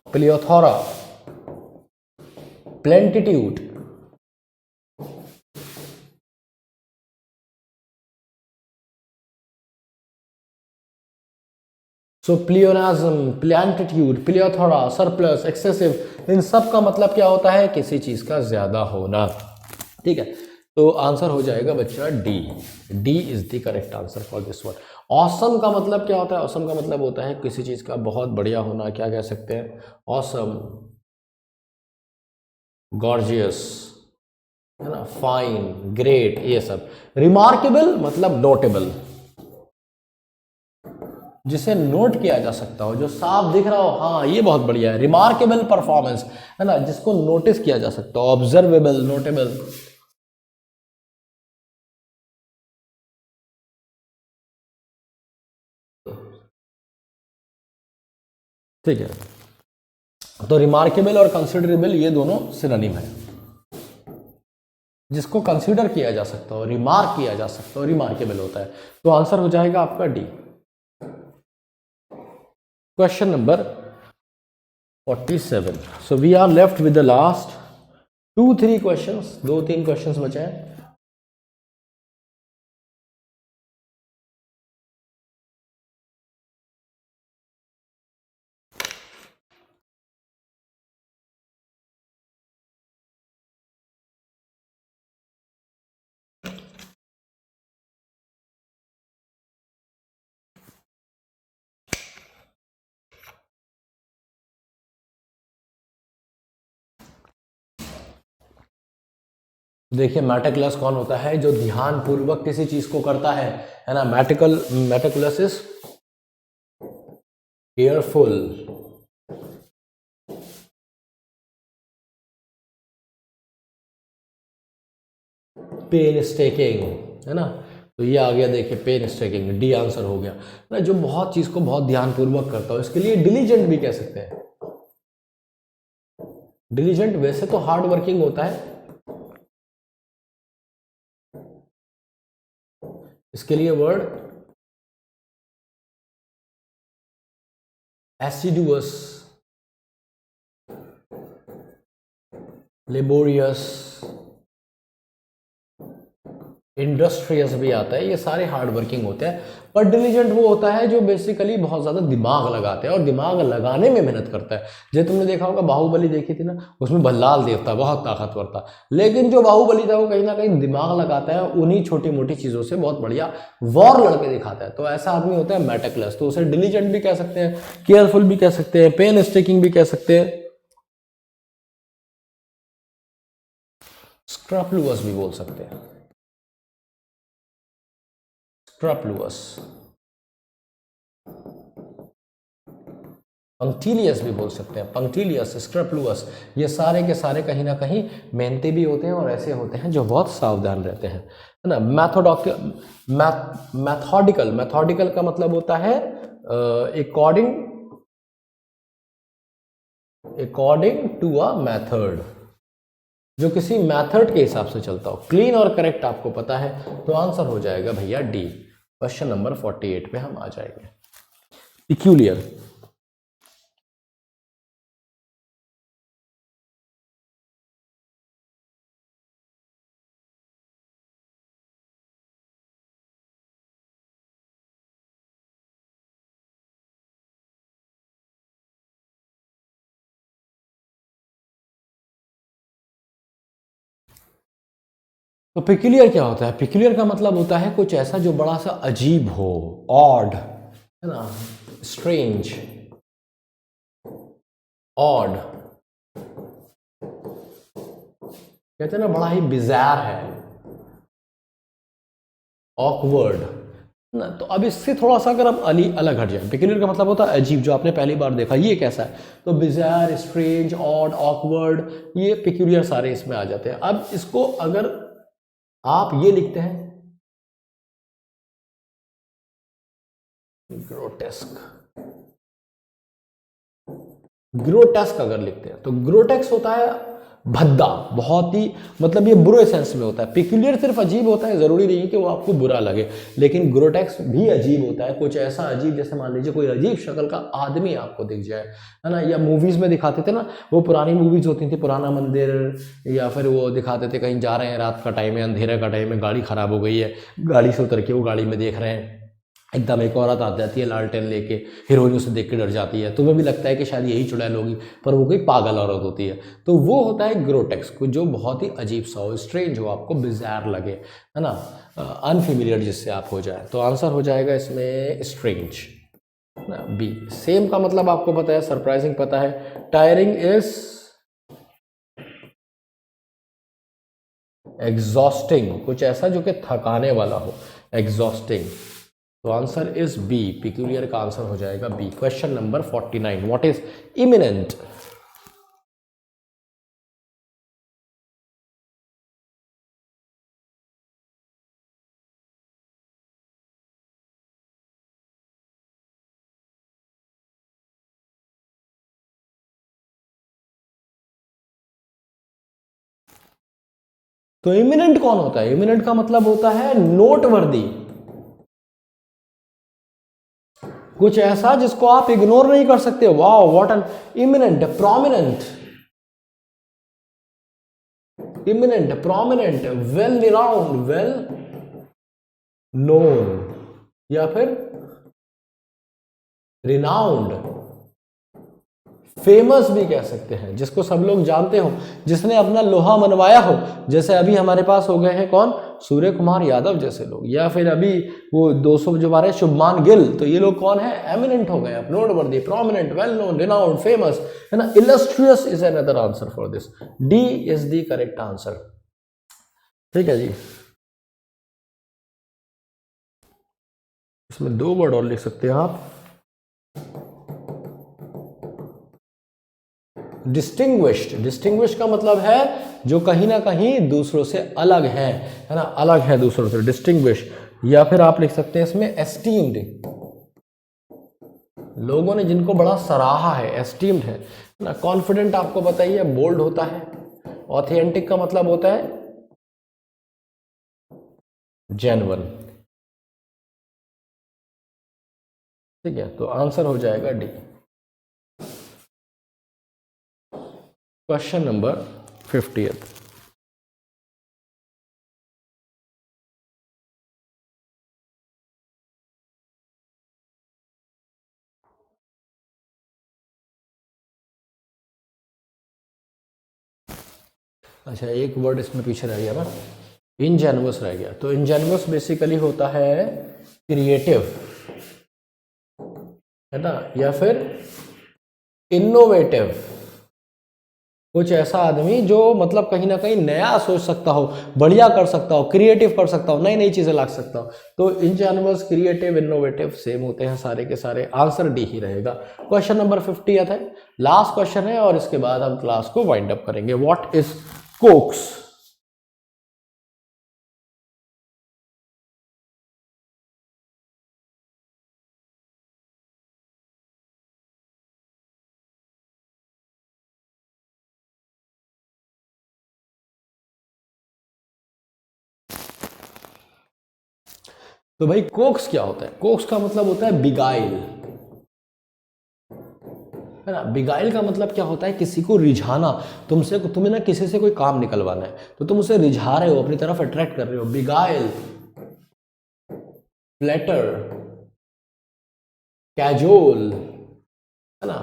A: प्लियोथोरा, प्लेंटिट्यूड, सो प्लियोनाज्म, प्लेंटिट्यूड, प्लियोथोरा, सरप्लस, एक्सेसिव, इन सब का मतलब क्या होता है? किसी चीज का ज्यादा होना। ठीक है, तो आंसर हो जाएगा बच्चा D. D is the correct answer for this one. Awesome का मतलब क्या होता है? ऑसम का मतलब होता है किसी चीज का बहुत बढ़िया होना। क्या कह सकते हैं? ऑसम, गॉर्जियस, है ना, फाइन, ग्रेट, ये सब। रिमार्केबल मतलब नोटेबल, जिसे नोट किया जा सकता हो, जो साफ दिख रहा हो, हाँ ये बहुत बढ़िया है। रिमार्केबल परफॉर्मेंस, है ना, जिसको नोटिस किया जा सकता हो। Observable, notable. ठीक है, तो रिमार्केबल और कंसिडरेबल ये दोनों सिनोनिम है। जिसको कंसीडर किया जा सकता हो, रिमार्क किया जा सकता हो, रिमार्केबल होता है। तो आंसर हो जाएगा आपका D. Question number 47, so we are left with the last 2-3 questions, 2-3 questions बचे हैं। देखिए मेटिकुलस कौन होता है? जो ध्यान पूर्वक किसी चीज को करता है ना। मेटिकुलस इज केयरफुल, पेनस्टेकिंग, है ना। तो ये आ गया, देखिए पेनस्टेकिंग, डी आंसर हो गया ना। जो बहुत चीज को बहुत ध्यानपूर्वक करता हो, इसके लिए डिलीजेंट भी कह सकते हैं। डिलीजेंट वैसे तो हार्ड वर्किंग होता है, इसके लिए वर्ड एसिडुअस, लेबोरियस, इंडस्ट्रियस भी आता है। ये सारे हार्ड वर्किंग होते हैं। पर डिलीजेंट वो होता है जो बेसिकली बहुत ज़्यादा दिमाग लगाते हैं और दिमाग लगाने में मेहनत करता है। जैसे तुमने देखा होगा बाहुबली देखी थी ना, उसमें भल्लाल देवता बहुत ताकतवर था, लेकिन जो बाहुबली था वो कहीं ना कहीं दिमाग लगाता है, उन्हीं छोटी मोटी चीज़ों से बहुत बढ़िया वॉर लड़के दिखाता है। तो ऐसा आदमी होता है मेटिकुलस। तो उसे डिलीजेंट भी कह सकते हैं, केयरफुल भी कह सकते हैं, पेन स्टेकिंग भी कह सकते हैं, स्क्रैपुलस भी बोल सकते हैं। स्क्रैपुलस, पंक्टिलियस भी बोल सकते हैं, पंक्टिलियस, स्क्रैपुलस, ये सारे के सारे कहीं ना कहीं मेहनती भी होते हैं और ऐसे होते हैं जो बहुत सावधान रहते हैं, है ना। मैथोडिकल का मतलब होता है अकॉर्डिंग टू अ मेथड, जो किसी मेथड के हिसाब से चलता हो। क्लीन और करेक्ट आपको पता है, तो आंसर हो जाएगा भैया डी। क्वेश्चन नंबर 48 पे हम आ जाएंगे। पिक्यूलियर, तो पिक्यूलियर क्या होता है? पिक्यूलियर का मतलब होता है कुछ ऐसा जो बड़ा सा अजीब हो, ऑड, है ना, स्ट्रेंज, ऑड, कहते हैं ना बड़ा ही बिजार है, ऑकवर्ड ना। तो अब इससे थोड़ा सा अगर हम अलग हट जाए, पिक्यूलियर का मतलब होता है अजीब, जो आपने पहली बार देखा, ये कैसा है? तो बिजार, स्ट्रेंज, ऑड, ऑकवर्ड, ये पिक्यूलियर सारे इसमें आ जाते हैं। अब इसको अगर आप ये लिखते हैं ग्रोटेस्क, ग्रोटेस्क अगर लिखते हैं तो ग्रोटेस्क होता है भद्दा, बहुत ही, मतलब ये बुरे सेंस में होता है। पिक्यूलियर सिर्फ अजीब होता है, जरूरी नहीं है कि वो आपको बुरा लगे, लेकिन ग्रोटेस्क भी अजीब होता है, कुछ ऐसा अजीब, जैसे मान लीजिए कोई अजीब शक्ल का आदमी आपको दिख जाए, है ना। या मूवीज में दिखाते थे ना, वो पुरानी मूवीज होती थी, पुराना मंदिर, या फिर वो दिखाते थे कहीं जा रहे हैं, रात का टाइम है, अंधेरे का टाइम है, गाड़ी खराब हो गई है, गाड़ी से उतर के वो गाड़ी में देख रहे हैं, एकदम एक औरत आ जाती है लालटेन लेके, हीरोइन उसे देख के डर जाती है, तुम्हें भी लगता है कि शायद यही चुड़ैल होगी, पर वो कोई पागल औरत होती है। तो वो होता है ग्रोटेस्क, जो बहुत ही अजीब सा हो, स्ट्रेंज हो, आपको बिजार लगे, है ना, अनफेमिलियर जिससे आप हो जाए। तो आंसर हो जाएगा इसमें स्ट्रेंज ना, बी। सेम का मतलब आपको पता है, सरप्राइजिंग पता है। टायरिंग इज एग्जॉस्टिंग, कुछ ऐसा जो कि थकाने वाला हो, एग्जॉस्टिंग। तो आंसर इज बी, पिक्यूलियर का आंसर हो जाएगा B. Question number 49, what is eminent? तो इमिनेंट कौन होता है? इमिनेंट का मतलब होता है नोटवर्दी, कुछ ऐसा जिसको आप इग्नोर नहीं कर सकते। Wow, what an eminent, prominent, eminent, prominent, well renowned, well known, या फिर रिनाउंड, फेमस भी कह सकते हैं, जिसको सब लोग जानते हो, जिसने अपना लोहा मनवाया हो। जैसे अभी हमारे पास हो गए हैं कौन? सूर्य कुमार यादव जैसे लोग, या फिर अभी वो 200 जो हमारे शुभमान गिल, तो ये लोग कौन है? एमिनेंट हो गए, noteworthy, prominent, well known, renowned, famous, है ना। Illustrious is another answer for this. D is the correct answer. ठीक है जी। इसमें 2 वर्ड और लिख सकते हैं आप, डिस्टिंग्विश्ड। डिस्टिंग्विश का मतलब है जो कहीं ना कहीं दूसरों से अलग है ना, अलग है दूसरों से, डिस्टिंग्विश। या फिर आप लिख सकते हैं इसमें एस्टीम्ड, लोगों ने जिनको बड़ा सराहा है, एस्टीम्ड है ना। कॉन्फिडेंट आपको बताइए बोल्ड होता है। ऑथेंटिक का मतलब होता है जेन्युइन। ठीक है, तो आंसर हो जाएगा डी। Question number 50th। अच्छा, एक वर्ड इसमें पीछे रह गया ना, इनजेन्युअस रह गया। तो इनजेन्युअस बेसिकली होता है क्रिएटिव, है ना, या फिर इनोवेटिव। कुछ ऐसा आदमी जो मतलब कहीं ना कहीं नया सोच सकता हो, बढ़िया कर सकता हो, क्रिएटिव कर सकता हो, नई नई चीजें ला सकता हो। तो इनजेन्युअस, क्रिएटिव, इनोवेटिव सेम होते हैं सारे के सारे। आंसर डी ही रहेगा। क्वेश्चन नंबर 50 है, लास्ट क्वेश्चन है, और इसके बाद हम क्लास को वाइंड अप करेंगे। What is Cokes? तो भाई कोक्स क्या होता है? कोक्स का मतलब होता है बिगाइल, है ना। बिगाइल का मतलब क्या होता है? किसी को रिझाना। तुम्हें ना किसी से कोई काम निकलवाना है, तो तुम उसे रिझा रहे हो, अपनी तरफ अट्रैक्ट कर रहे हो। बिगाइल, फ्लैटर, कैजोल, है ना,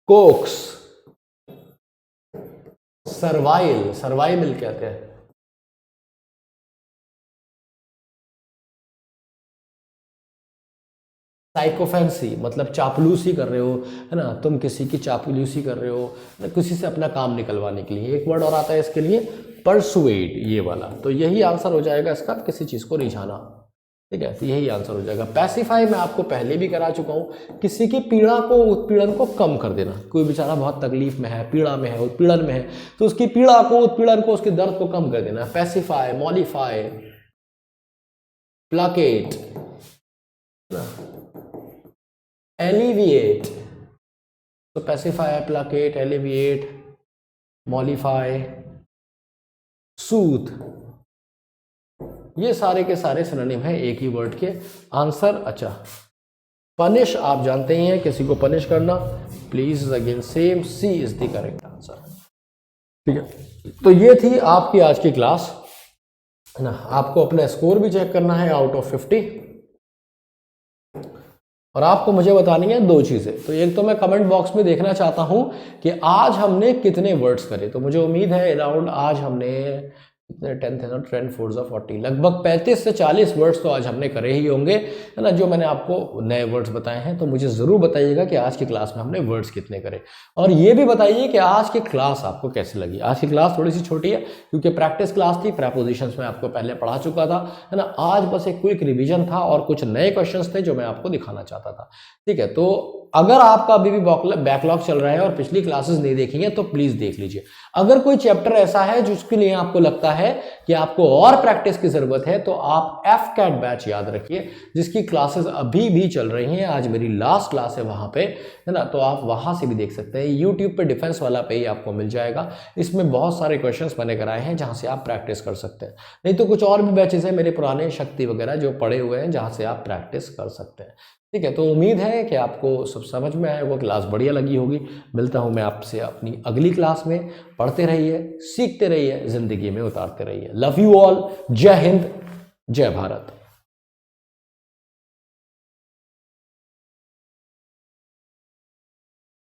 A: कोक्स, सर्वाइल, सर्वाइवल कहते हैं। साइकोफेंसी मतलब चापलूसी कर रहे हो, है ना, तुम किसी की चापलूसी कर रहे हो ना, किसी से अपना काम निकलवाने के लिए। एक वर्ड और आता है इसके लिए, परसुएड, ये वाला। तो यही आंसर हो जाएगा इसका, किसी चीज को रिझाना। ठीक है, तो यही आंसर हो जाएगा। पैसिफाई मैं आपको पहले भी करा चुका हूं, किसी की पीड़ा को, उत्पीड़न को कम कर देना। कोई बेचारा बहुत तकलीफ में है, पीड़ा में है, उत्पीड़न में है, तो उसकी पीड़ा को, उत्पीड़न को, उसके दर्द को कम कर देना। Pacify, mollify, placate, alleviate. तो pacify, placate, alleviate, mollify, soothe, ये सारे के सारे सिनोनिम है एक ही वर्ड के। आंसर, अच्छा, पनिश आप जानते ही हैं, किसी को पनिश करना। Please again same, C is the correct answer. ठीक है, तो ये थी आपकी आज की क्लास, है ना। आपको अपना स्कोर भी चेक करना है आउट ऑफ 50, और आपको मुझे बतानी है 2 चीजें। तो एक तो मैं कमेंट बॉक्स में देखना चाहता हूं कि आज हमने कितने वर्ड्स करे। तो मुझे उम्मीद है अराउंड आज हमने 10 4 40, लगभग 35 से 40 वर्ड्स तो आज हमने करे ही होंगे, है ना, जो मैंने आपको नए वर्ड्स बताए हैं। तो मुझे ज़रूर बताइएगा कि आज की क्लास में हमने वर्ड्स कितने करे, और ये भी बताइए कि आज की क्लास आपको कैसी लगी। आज की क्लास थोड़ी सी छोटी है क्योंकि प्रैक्टिस क्लास थी, प्रेपोजिशंस में आपको पहले पढ़ा चुका था, है ना। आज बस एक क्विक रिविजन था और कुछ नए क्वेश्चंस थे जो मैं आपको दिखाना चाहता था। ठीक है, तो अगर आपका अभी भी बैकलॉग चल रहा है और पिछली क्लासेस नहीं देखी हैं तो प्लीज देख लीजिए। अगर कोई चैप्टर ऐसा है जिसके लिए आपको लगता है कि आपको और प्रैक्टिस की जरूरत है, तो आप FCAT बैच याद रखिए, जिसकी क्लासेस अभी भी चल रही हैं। आज मेरी लास्ट क्लास है वहां पे, है ना, तो आप वहां से भी देख सकते हैं। यूट्यूब पे डिफेंस वाला पे ही आपको मिल जाएगा। इसमें बहुत सारे क्वेश्चंस मैंने कराए हैं जहां से आप प्रैक्टिस कर सकते हैं। नहीं तो कुछ और भी बैचेस हैं मेरे पुराने, शक्ति वगैरह, जो पड़े हुए हैं जहां से आप प्रैक्टिस कर सकते हैं। ठीक है, तो उम्मीद है कि आपको सब समझ में आया होगा, क्लास बढ़िया लगी होगी। मिलता हूं मैं आपसे अपनी अगली क्लास में। पढ़ते रहिए, सीखते रहिए, जिंदगी में उतारते रहिए। Love you all. जय हिंद, जय भारत।